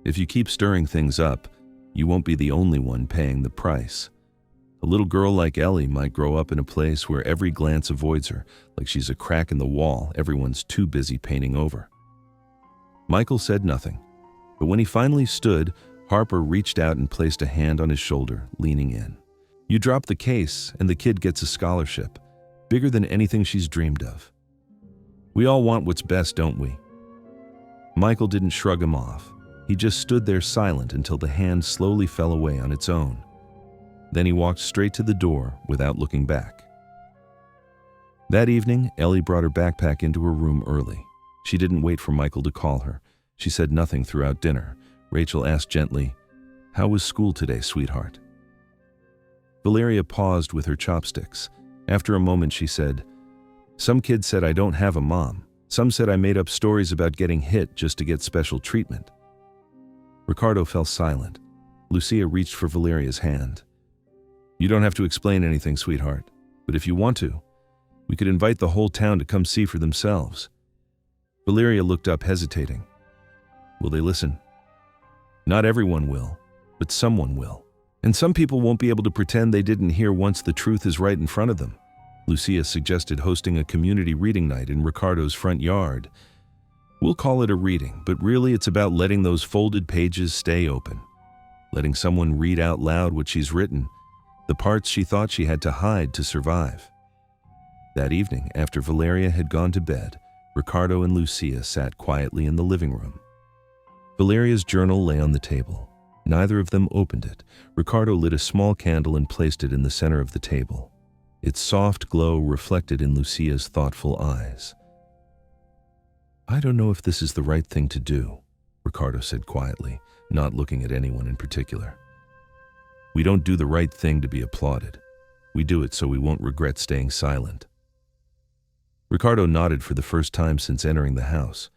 If you keep stirring things up, you won't be the only one paying the price. A little girl like Ellie might grow up in a place where every glance avoids her, like she's a crack in the wall everyone's too busy painting over. Michael said nothing, but when he finally stood, Harper reached out and placed a hand on his shoulder, leaning in. You drop the case and the kid gets a scholarship, bigger than anything she's dreamed of. We all want what's best, don't we? Michael didn't shrug him off. He just stood there silent until the hand slowly fell away on its own. Then he walked straight to the door without looking back. That evening, Ellie brought her backpack into her room early. She didn't wait for Michael to call her. She said nothing throughout dinner. Rachel asked gently, "How was school today, sweetheart?" Valeria paused with her chopsticks. After a moment, she said, "Some kids said I don't have a mom. Some said I made up stories about getting hit just to get special treatment." Ricardo fell silent. Lucia reached for Valeria's hand. "You don't have to explain anything, sweetheart, but if you want to, we could invite the whole town to come see for themselves." Valeria looked up, hesitating. "Will they listen?" "Not everyone will, but someone will. And some people won't be able to pretend they didn't hear once the truth is right in front of them." Lucia suggested hosting a community reading night in Ricardo's front yard. "We'll call it a reading, but really it's about letting those folded pages stay open. Letting someone read out loud what she's written, the parts she thought she had to hide to survive." That evening, after Valeria had gone to bed, Ricardo and Lucia sat quietly in the living room. Valeria's journal lay on the table. Neither of them opened it. Ricardo lit a small candle and placed it in the center of the table. Its soft glow reflected in Lucia's thoughtful eyes. "I don't know if this is the right thing to do," Ricardo said quietly, not looking at anyone in particular. "We don't do the right thing to be applauded. We do it so we won't regret staying silent." Ricardo nodded for the first time since entering the house.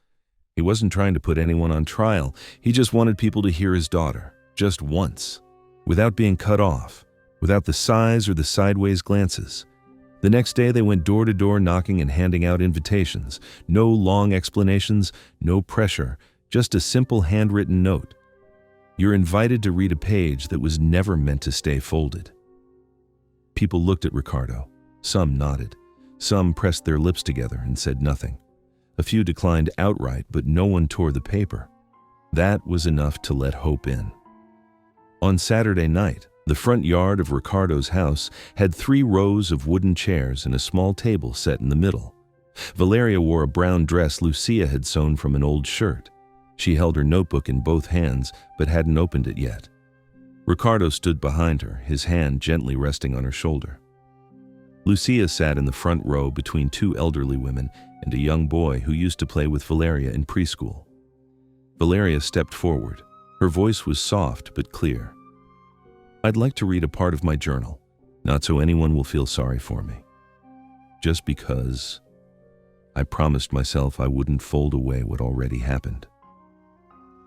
He wasn't trying to put anyone on trial. He just wanted people to hear his daughter. Just once, without being cut off, without the sighs or the sideways glances. The next day they went door to door knocking and handing out invitations. No long explanations, no pressure, just a simple handwritten note. You're invited to read a page that was never meant to stay folded. People looked at Ricardo. Some nodded. Some pressed their lips together and said nothing. A few declined outright, but no one tore the paper. That was enough to let hope in. On Saturday night, the front yard of Ricardo's house had 3 rows of wooden chairs and a small table set in the middle. Valeria wore a brown dress Lucia had sewn from an old shirt. She held her notebook in both hands, but hadn't opened it yet. Ricardo stood behind her, his hand gently resting on her shoulder. Lucia sat in the front row between 2 elderly women and a young boy who used to play with Valeria in preschool. Valeria stepped forward. Her voice was soft but clear. I'd like to read a part of my journal, not so anyone will feel sorry for me. Just because I promised myself I wouldn't fold away what already happened.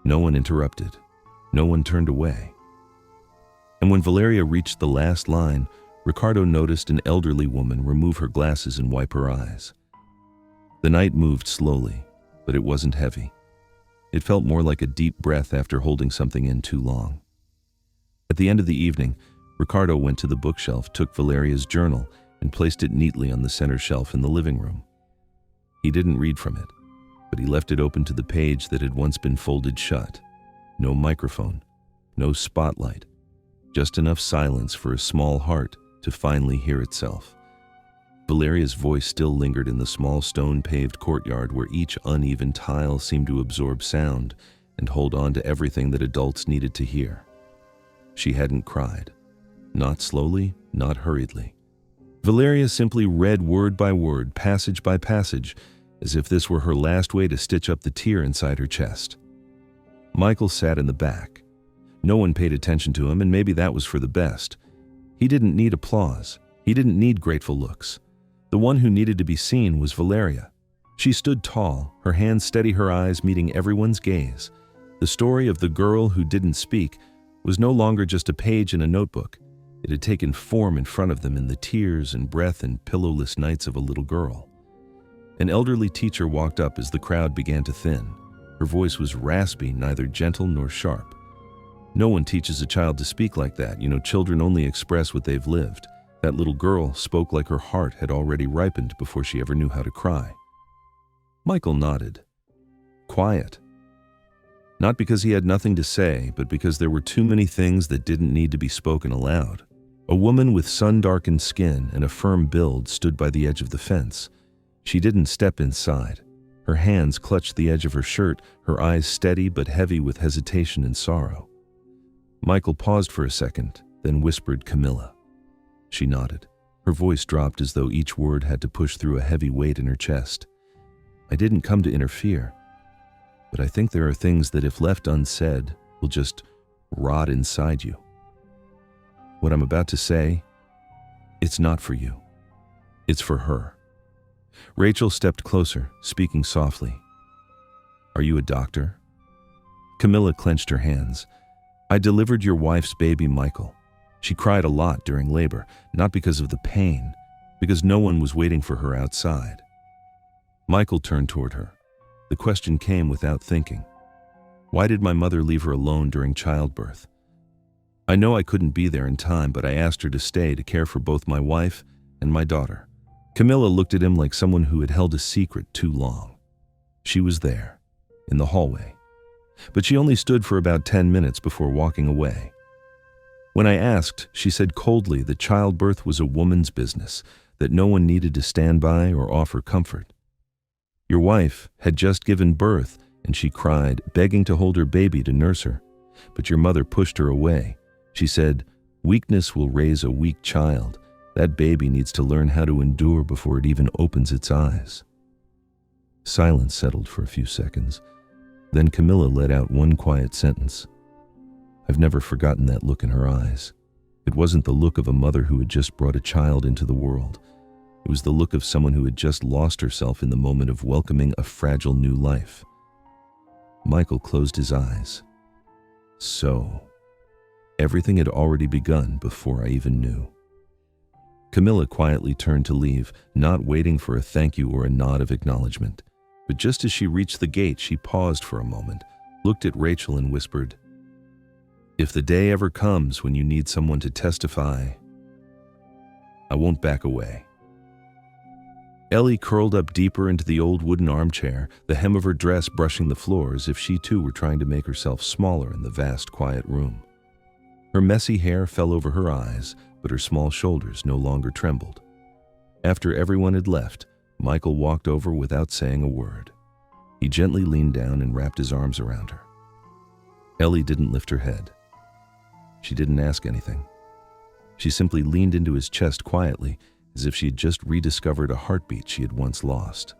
No one interrupted. No one turned away. And when Valeria reached the last line, Ricardo noticed an elderly woman remove her glasses and wipe her eyes. The night moved slowly, but it wasn't heavy. It felt more like a deep breath after holding something in too long. At the end of the evening, Ricardo went to the bookshelf, took Valeria's journal, and placed it neatly on the center shelf in the living room. He didn't read from it, but he left it open to the page that had once been folded shut. No microphone, no spotlight, just enough silence for a small heart to finally hear itself. Valeria's voice still lingered in the small stone-paved courtyard where each uneven tile seemed to absorb sound and hold on to everything that adults needed to hear. She hadn't cried. Not slowly, not hurriedly. Valeria simply read word by word, passage by passage, as if this were her last way to stitch up the tear inside her chest. Michael sat in the back. No one paid attention to him, and maybe that was for the best. He didn't need applause. He didn't need grateful looks. The one who needed to be seen was Valeria. She stood tall, her hands steady, her eyes meeting everyone's gaze. The story of the girl who didn't speak was no longer just a page in a notebook. It had taken form in front of them in the tears and breath and pillowless nights of a little girl. An elderly teacher walked up as the crowd began to thin. Her voice was raspy, neither gentle nor sharp. No one teaches a child to speak like that. Children only express what they've lived. That little girl spoke like her heart had already ripened before she ever knew how to cry. Michael nodded. Quiet. Not because he had nothing to say, but because there were too many things that didn't need to be spoken aloud. A woman with sun-darkened skin and a firm build stood by the edge of the fence. She didn't step inside. Her hands clutched the edge of her shirt, her eyes steady but heavy with hesitation and sorrow. Michael paused for a second, then whispered, "Camilla." She nodded. Her voice dropped as though each word had to push through a heavy weight in her chest. I didn't come to interfere, but I think there are things that if left unsaid will just rot inside you. What I'm about to say, it's not for you. It's for her. Rachel stepped closer, speaking softly. Are you a doctor? Camilla clenched her hands. I delivered your wife's baby, Michael. She cried a lot during labor, not because of the pain, because no one was waiting for her outside. Michael turned toward her. The question came without thinking. Why did my mother leave her alone during childbirth? I know I couldn't be there in time, but I asked her to stay to care for both my wife and my daughter. Camilla looked at him like someone who had held a secret too long. She was there, in the hallway, but she only stood for about 10 minutes before walking away. When I asked, she said coldly that childbirth was a woman's business, that no one needed to stand by or offer comfort. Your wife had just given birth, and she cried, begging to hold her baby to nurse her. But your mother pushed her away. She said, weakness will raise a weak child. That baby needs to learn how to endure before it even opens its eyes. Silence settled for a few seconds. Then Camilla let out one quiet sentence. I've never forgotten that look in her eyes. It wasn't the look of a mother who had just brought a child into the world. It was the look of someone who had just lost herself in the moment of welcoming a fragile new life. Michael closed his eyes. So, Everything had already begun before I even knew. Camilla quietly turned to leave, not waiting for a thank you or a nod of acknowledgement. But just as she reached the gate, she paused for a moment, looked at Rachel and whispered, "If the day ever comes when you need someone to testify, I won't back away." Ellie curled up deeper into the old wooden armchair, the hem of her dress brushing the floor as if she too were trying to make herself smaller in the vast, quiet room. Her messy hair fell over her eyes, but her small shoulders no longer trembled. After everyone had left, Michael walked over without saying a word. He gently leaned down and wrapped his arms around her. Ellie didn't lift her head. She didn't ask anything. She simply leaned into his chest quietly, as if she had just rediscovered a heartbeat she had once lost.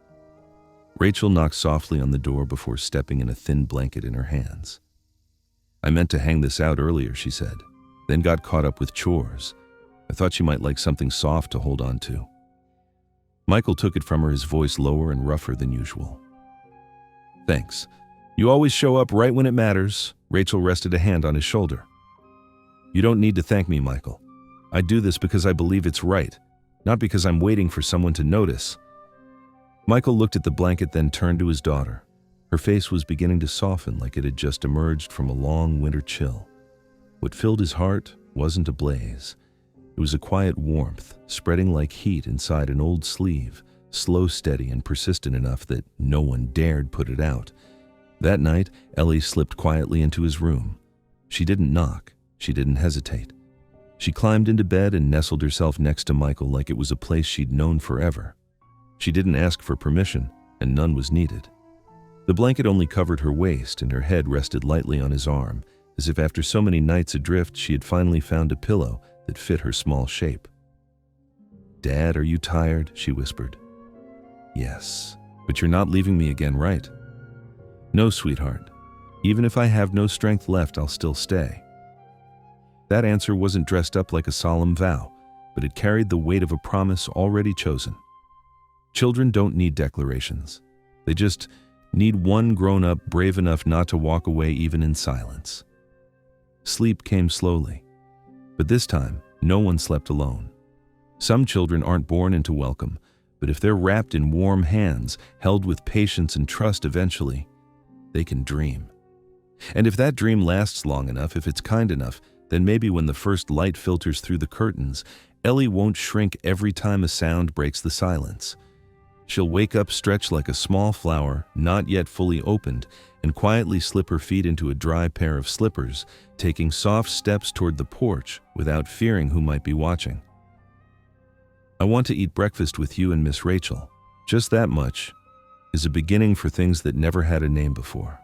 Rachel knocked softly on the door before stepping in a thin blanket in her hands. "I meant to hang this out earlier," she said, then got caught up with chores. I thought she might like something soft to hold on to. Michael took it from her, his voice lower and rougher than usual. "Thanks. You always show up right when it matters." Rachel rested a hand on his shoulder. "You don't need to thank me, Michael. I do this because I believe it's right, not because I'm waiting for someone to notice." Michael looked at the blanket, then turned to his daughter. Her face was beginning to soften like it had just emerged from a long winter chill. What filled his heart wasn't a blaze. It was a quiet warmth, spreading like heat inside an old sleeve, slow, steady, and persistent enough that no one dared put it out. That night, Ellie slipped quietly into his room. She didn't knock. She didn't hesitate. She climbed into bed and nestled herself next to Michael like it was a place she'd known forever. She didn't ask for permission, and none was needed. The blanket only covered her waist, and her head rested lightly on his arm, as if after so many nights adrift, she had finally found a pillow that fit her small shape. "Dad, are you tired?" she whispered. "Yes, but you're not leaving me again, right?" "No, sweetheart. Even if I have no strength left, I'll still stay." That answer wasn't dressed up like a solemn vow, but it carried the weight of a promise already chosen. Children don't need declarations. They just need one grown-up brave enough not to walk away even in silence. Sleep came slowly, but this time, no one slept alone. Some children aren't born into welcome, but if they're wrapped in warm hands, held with patience and trust, eventually, they can dream. And if that dream lasts long enough, if it's kind enough, then maybe when the first light filters through the curtains, Ellie won't shrink every time a sound breaks the silence. She'll wake up stretched like a small flower, not yet fully opened, and quietly slip her feet into a dry pair of slippers, taking soft steps toward the porch without fearing who might be watching. "I want to eat breakfast with you and Miss Rachel. Just that much is a beginning for things that never had a name before."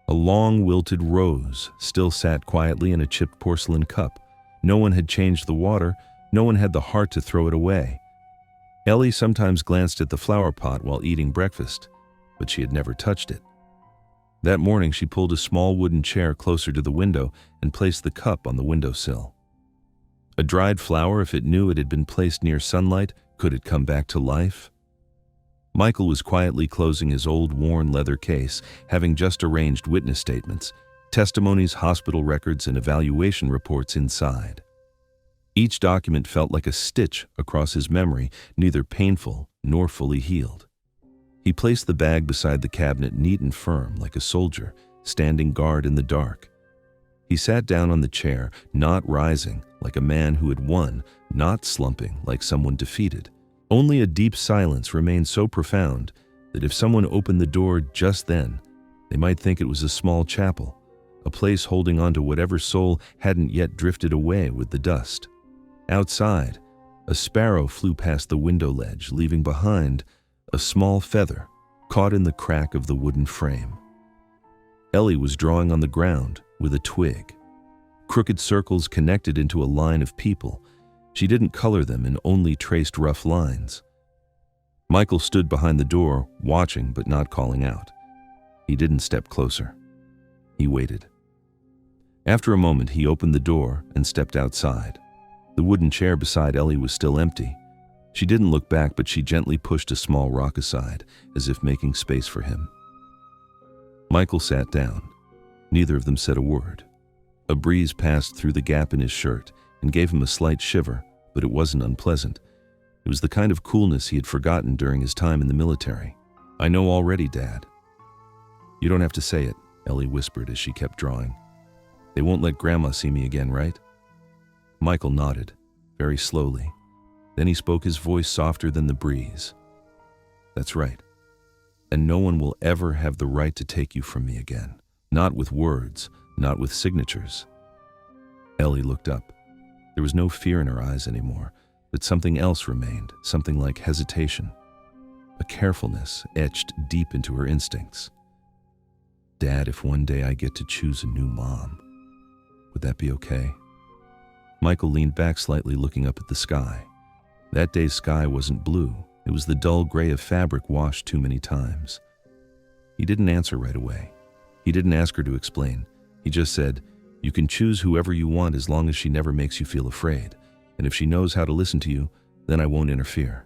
A long wilted rose still sat quietly in a chipped porcelain cup. No one had changed the water. No one had the heart to throw it away. Ellie sometimes glanced at the flower pot while eating breakfast, but she had never touched it. That morning, she pulled a small wooden chair closer to the window and placed the cup on the windowsill. A dried flower, if it knew it had been placed near sunlight, could it come back to life? Michael was quietly closing his old worn leather case, having just arranged witness statements, testimonies, hospital records, and evaluation reports inside. Each document felt like a stitch across his memory, neither painful nor fully healed. He placed the bag beside the cabinet, neat and firm, like a soldier, standing guard in the dark. He sat down on the chair, not rising, like a man who had won, not slumping, like someone defeated. Only a deep silence remained so profound that if someone opened the door just then, they might think it was a small chapel, a place holding on to whatever soul hadn't yet drifted away with the dust. Outside, a sparrow flew past the window ledge, leaving behind a small feather caught in the crack of the wooden frame. Ellie was drawing on the ground with a twig. Crooked circles connected into a line of people. She didn't color them and only traced rough lines. Michael stood behind the door, watching but not calling out. He didn't step closer. He waited. After a moment, he opened the door and stepped outside. The wooden chair beside Ellie was still empty. She didn't look back, but she gently pushed a small rock aside, as if making space for him. Michael sat down. Neither of them said a word. A breeze passed through the gap in his shirt and gave him a slight shiver, but it wasn't unpleasant. It was the kind of coolness he had forgotten during his time in the military. "I know already, Dad." "You don't have to say it," Ellie whispered as she kept drawing. "They won't let Grandma see me again, right?" Michael nodded, very slowly. Then he spoke, his voice softer than the breeze. "That's right. And no one will ever have the right to take you from me again. Not with words, not with signatures." Ellie looked up. There was no fear in her eyes anymore, but something else remained, something like hesitation. A carefulness etched deep into her instincts. "Dad, if one day I get to choose a new mom, would that be okay?" Michael leaned back slightly, looking up at the sky. That day's sky wasn't blue. It was the dull gray of fabric washed too many times. He didn't answer right away. He didn't ask her to explain. He just said, "You can choose whoever you want as long as she never makes you feel afraid. And if she knows how to listen to you, then I won't interfere."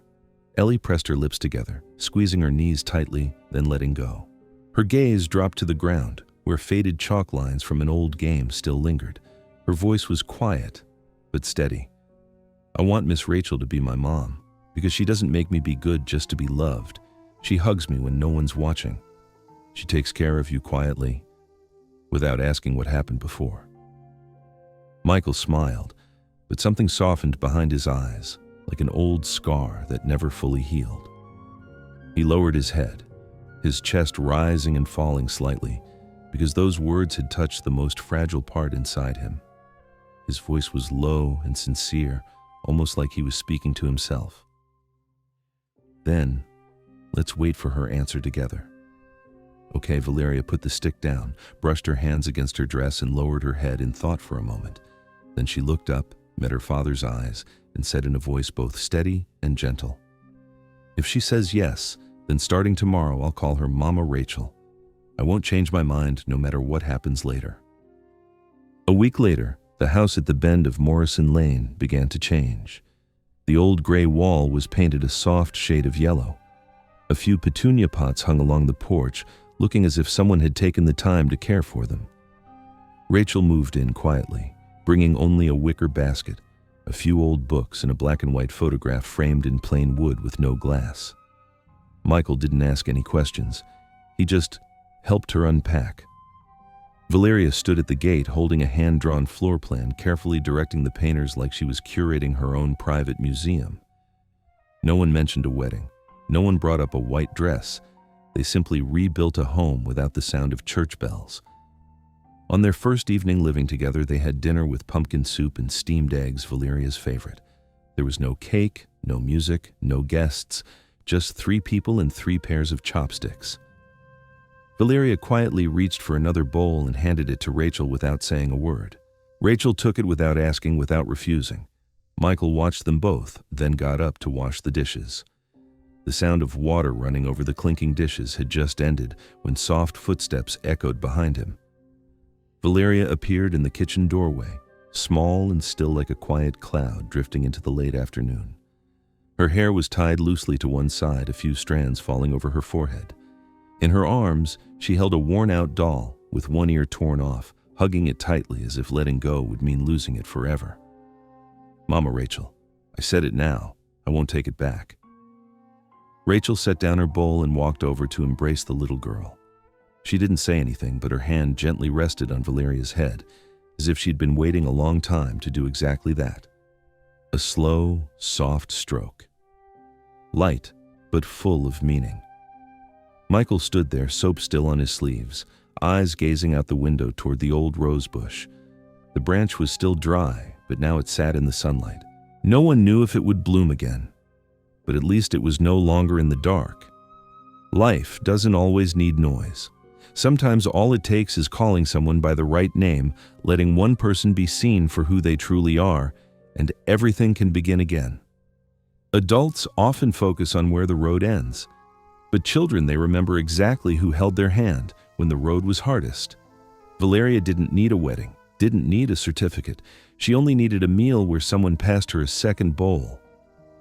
Ellie pressed her lips together, squeezing her knees tightly, then letting go. Her gaze dropped to the ground, where faded chalk lines from an old game still lingered. Her voice was quiet, but steady. "I want Miss Rachel to be my mom, because she doesn't make me be good just to be loved. She hugs me when no one's watching. She takes care of you quietly, without asking what happened before." Michael smiled, but something softened behind his eyes, like an old scar that never fully healed. He lowered his head, his chest rising and falling slightly, because those words had touched the most fragile part inside him. His voice was low and sincere, almost like he was speaking to himself. "Then, let's wait for her answer together." "Okay." Valeria put the stick down, brushed her hands against her dress, and lowered her head in thought for a moment. Then she looked up, met her father's eyes, and said in a voice both steady and gentle, "If she says yes, then starting tomorrow I'll call her Mama Rachel. I won't change my mind no matter what happens later." A week later, the house at the bend of Morrison Lane began to change. The old gray wall was painted a soft shade of yellow. A few petunia pots hung along the porch, looking as if someone had taken the time to care for them. Rachel moved in quietly, bringing only a wicker basket, a few old books, and a black and white photograph framed in plain wood with no glass. Michael didn't ask any questions. He just helped her unpack. Valeria stood at the gate holding a hand-drawn floor plan, carefully directing the painters like she was curating her own private museum. No one mentioned a wedding. No one brought up a white dress. They simply rebuilt a home without the sound of church bells. On their first evening living together, they had dinner with pumpkin soup and steamed eggs, Valeria's favorite. There was no cake, no music, no guests, just 3 people and 3 pairs of chopsticks. Valeria quietly reached for another bowl and handed it to Rachel without saying a word. Rachel took it without asking, without refusing. Michael watched them both, then got up to wash the dishes. The sound of water running over the clinking dishes had just ended when soft footsteps echoed behind him. Valeria appeared in the kitchen doorway, small and still like a quiet cloud drifting into the late afternoon. Her hair was tied loosely to one side, a few strands falling over her forehead. In her arms, she held a worn-out doll with one ear torn off, hugging it tightly as if letting go would mean losing it forever. "Mama Rachel, I said it now. I won't take it back." Rachel set down her bowl and walked over to embrace the little girl. She didn't say anything, but her hand gently rested on Valeria's head, as if she'd been waiting a long time to do exactly that. A slow, soft stroke. Light, but full of meaning. Michael stood there, soap still on his sleeves, eyes gazing out the window toward the old rose bush. The branch was still dry, but now it sat in the sunlight. No one knew if it would bloom again, but at least it was no longer in the dark. Life doesn't always need noise. Sometimes all it takes is calling someone by the right name, letting one person be seen for who they truly are, and everything can begin again. Adults often focus on where the road ends, but children, they remember exactly who held their hand when the road was hardest. Valeria didn't need a wedding, didn't need a certificate. She only needed a meal where someone passed her a second bowl,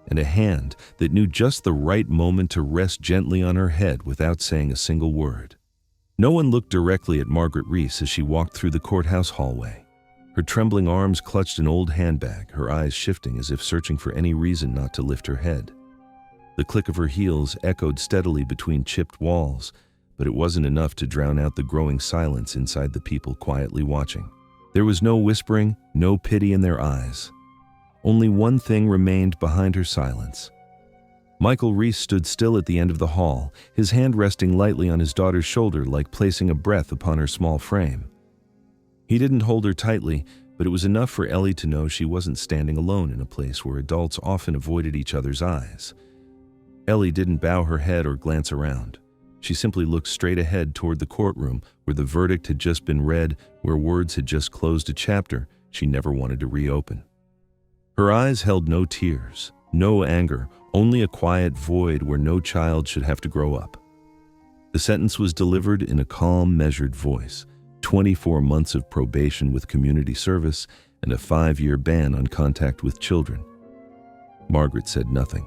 and a hand that knew just the right moment to rest gently on her head without saying a single word. No one looked directly at Margaret Reese as she walked through the courthouse hallway. Her trembling arms clutched an old handbag, her eyes shifting as if searching for any reason not to lift her head. The click of her heels echoed steadily between chipped walls, but it wasn't enough to drown out the growing silence inside the people quietly watching. There was no whispering, no pity in their eyes. Only one thing remained behind her silence. Michael Reese stood still at the end of the hall, his hand resting lightly on his daughter's shoulder like placing a breath upon her small frame. He didn't hold her tightly, but it was enough for Ellie to know she wasn't standing alone in a place where adults often avoided each other's eyes. Ellie didn't bow her head or glance around. She simply looked straight ahead toward the courtroom where the verdict had just been read, where words had just closed a chapter she never wanted to reopen. Her eyes held no tears, no anger, only a quiet void where no child should have to grow up. The sentence was delivered in a calm, measured voice: 24 months of probation with community service and a 5-year ban on contact with children. Margaret said nothing.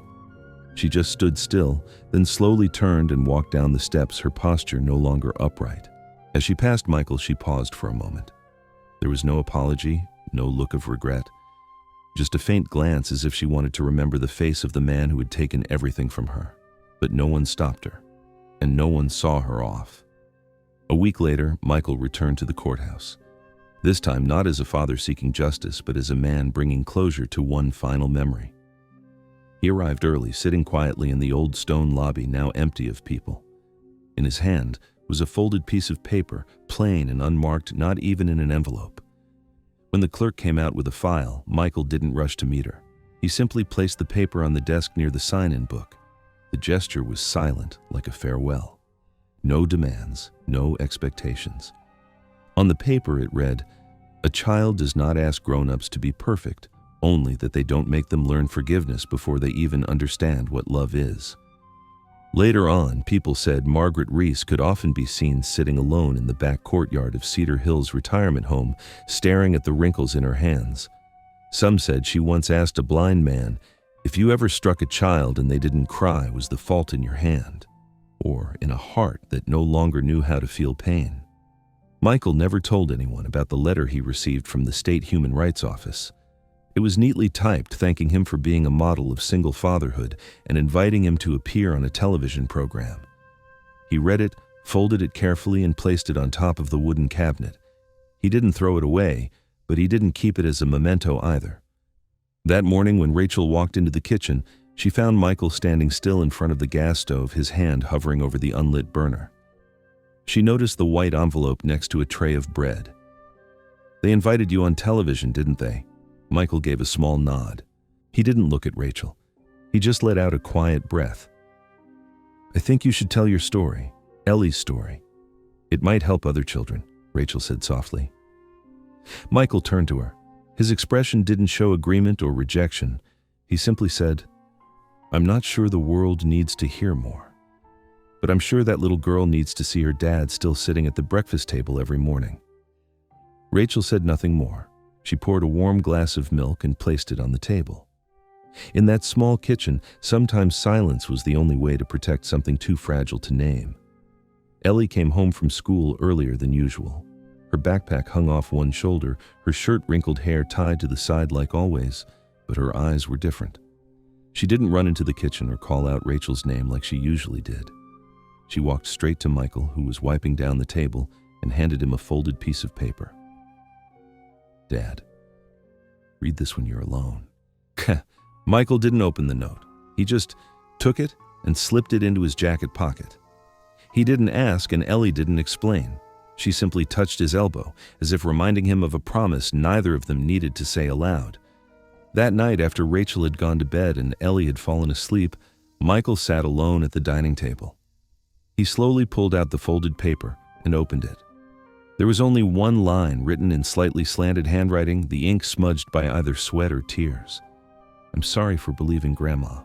She just stood still, then slowly turned and walked down the steps, her posture no longer upright. As she passed Michael, she paused for a moment. There was no apology, no look of regret, just a faint glance as if she wanted to remember the face of the man who had taken everything from her. But no one stopped her, and no one saw her off. A week later, Michael returned to the courthouse. This time not as a father seeking justice, but as a man bringing closure to one final memory. He arrived early, sitting quietly in the old stone lobby, now empty of people. In his hand was a folded piece of paper, plain and unmarked, not even in an envelope. When the clerk came out with a file, Michael didn't rush to meet her. He simply placed the paper on the desk near the sign-in book. The gesture was silent, like a farewell. No demands, no expectations. On the paper it read, "A child does not ask grown-ups to be perfect, only that they don't make them learn forgiveness before they even understand what love is." Later on, people said Margaret Reese could often be seen sitting alone in the back courtyard of Cedar Hills retirement home, staring at the wrinkles in her hands. Some said she once asked a blind man, "If you ever struck a child and they didn't cry, was the fault in your hand, or in a heart that no longer knew how to feel pain?" Michael never told anyone about the letter he received from the State Human Rights Office. It was neatly typed, thanking him for being a model of single fatherhood and inviting him to appear on a television program. He read it, folded it carefully, and placed it on top of the wooden cabinet. He didn't throw it away, but he didn't keep it as a memento either. That morning when Rachel walked into the kitchen, she found Michael standing still in front of the gas stove, his hand hovering over the unlit burner. She noticed the white envelope next to a tray of bread. "They invited you on television, didn't they?" Michael gave a small nod. He didn't look at Rachel. He just let out a quiet breath. "I think you should tell your story, Ellie's story. It might help other children," Rachel said softly. Michael turned to her. His expression didn't show agreement or rejection. He simply said, "I'm not sure the world needs to hear more, but I'm sure that little girl needs to see her dad still sitting at the breakfast table every morning." Rachel said nothing more. She poured a warm glass of milk and placed it on the table. In that small kitchen, sometimes silence was the only way to protect something too fragile to name. Ellie came home from school earlier than usual. Her backpack hung off one shoulder, her shirt-wrinkled hair tied to the side like always, but her eyes were different. She didn't run into the kitchen or call out Rachel's name like she usually did. She walked straight to Michael, who was wiping down the table, and handed him a folded piece of paper. "Dad, read this when you're alone." Michael didn't open the note. He just took it and slipped it into his jacket pocket. He didn't ask, and Ellie didn't explain. She simply touched his elbow, as if reminding him of a promise neither of them needed to say aloud. That night, after Rachel had gone to bed and Ellie had fallen asleep, Michael sat alone at the dining table. He slowly pulled out the folded paper and opened it. There was only one line written in slightly slanted handwriting, the ink smudged by either sweat or tears. "I'm sorry for believing Grandma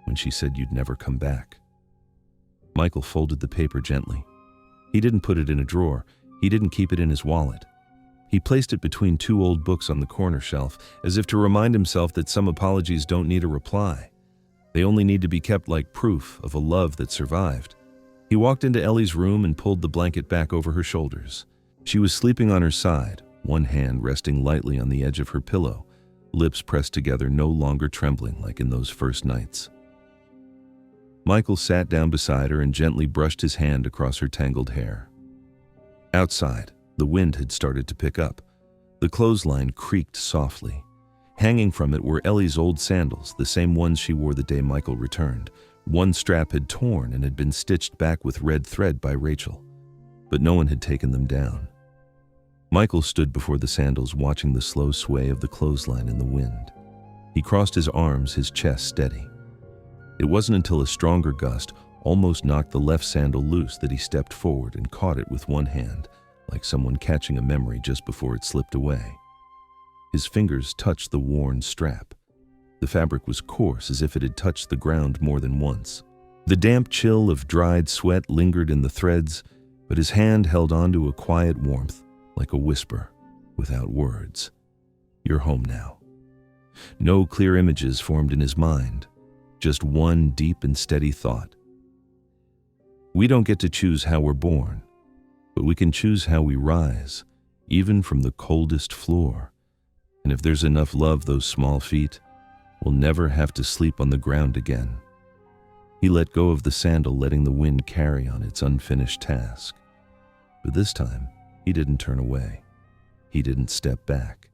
when she said you'd never come back." Michael folded the paper gently. He didn't put it in a drawer. He didn't keep it in his wallet. He placed it between two old books on the corner shelf, as if to remind himself that some apologies don't need a reply. They only need to be kept like proof of a love that survived. He walked into Ellie's room and pulled the blanket back over her shoulders. She was sleeping on her side, one hand resting lightly on the edge of her pillow, lips pressed together, no longer trembling like in those first nights. Michael sat down beside her and gently brushed his hand across her tangled hair. Outside, the wind had started to pick up. The clothesline creaked softly. Hanging from it were Ellie's old sandals, the same ones she wore the day Michael returned. One strap had torn and had been stitched back with red thread by Rachel, but no one had taken them down. Michael stood before the sandals, watching the slow sway of the clothesline in the wind. He crossed his arms, his chest steady. It wasn't until a stronger gust almost knocked the left sandal loose that he stepped forward and caught it with one hand, like someone catching a memory just before it slipped away. His fingers touched the worn strap. The fabric was coarse, as if it had touched the ground more than once. The damp chill of dried sweat lingered in the threads, but his hand held on to a quiet warmth, like a whisper, without words. "You're home now." No clear images formed in his mind, just one deep and steady thought. We don't get to choose how we're born, but we can choose how we rise, even from the coldest floor. And if there's enough love those small feet, we'll never have to sleep on the ground again. He let go of the sandal, letting the wind carry on its unfinished task. But this time, he didn't turn away. He didn't step back.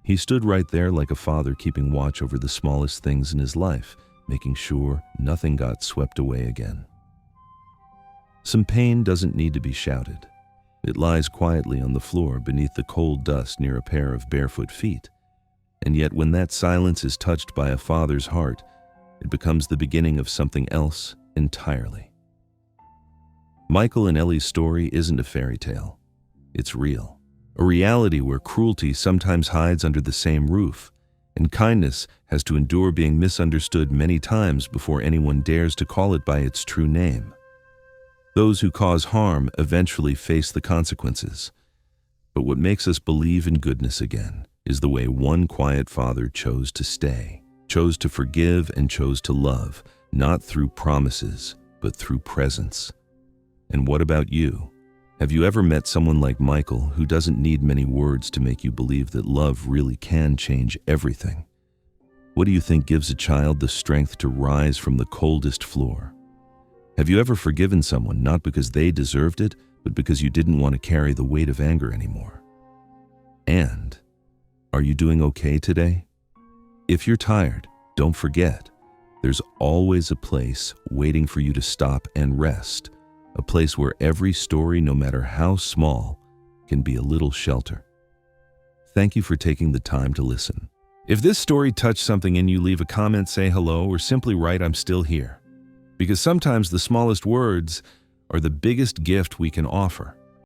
He stood right there like a father, keeping watch over the smallest things in his life, making sure nothing got swept away again. Some pain doesn't need to be shouted. It lies quietly on the floor beneath the cold dust near a pair of barefoot feet. And yet when that silence is touched by a father's heart, it becomes the beginning of something else entirely. Michael and Ellie's story isn't a fairy tale. It's real. A reality where cruelty sometimes hides under the same roof, and kindness has to endure being misunderstood many times before anyone dares to call it by its true name. Those who cause harm eventually face the consequences. But what makes us believe in goodness again is the way one quiet father chose to stay, chose to forgive, and chose to love, not through promises, but through presence. And what about you? Have you ever met someone like Michael who doesn't need many words to make you believe that love really can change everything? What do you think gives a child the strength to rise from the coldest floor? Have you ever forgiven someone not because they deserved it, but because you didn't want to carry the weight of anger anymore? And are you doing okay today? If you're tired, don't forget, there's always a place waiting for you to stop and rest, a place where every story, no matter how small, can be a little shelter. Thank you for taking the time to listen. If this story touched something in you, leave a comment, say hello, or simply write "I'm still here." Because sometimes the smallest words are the biggest gift we can offer.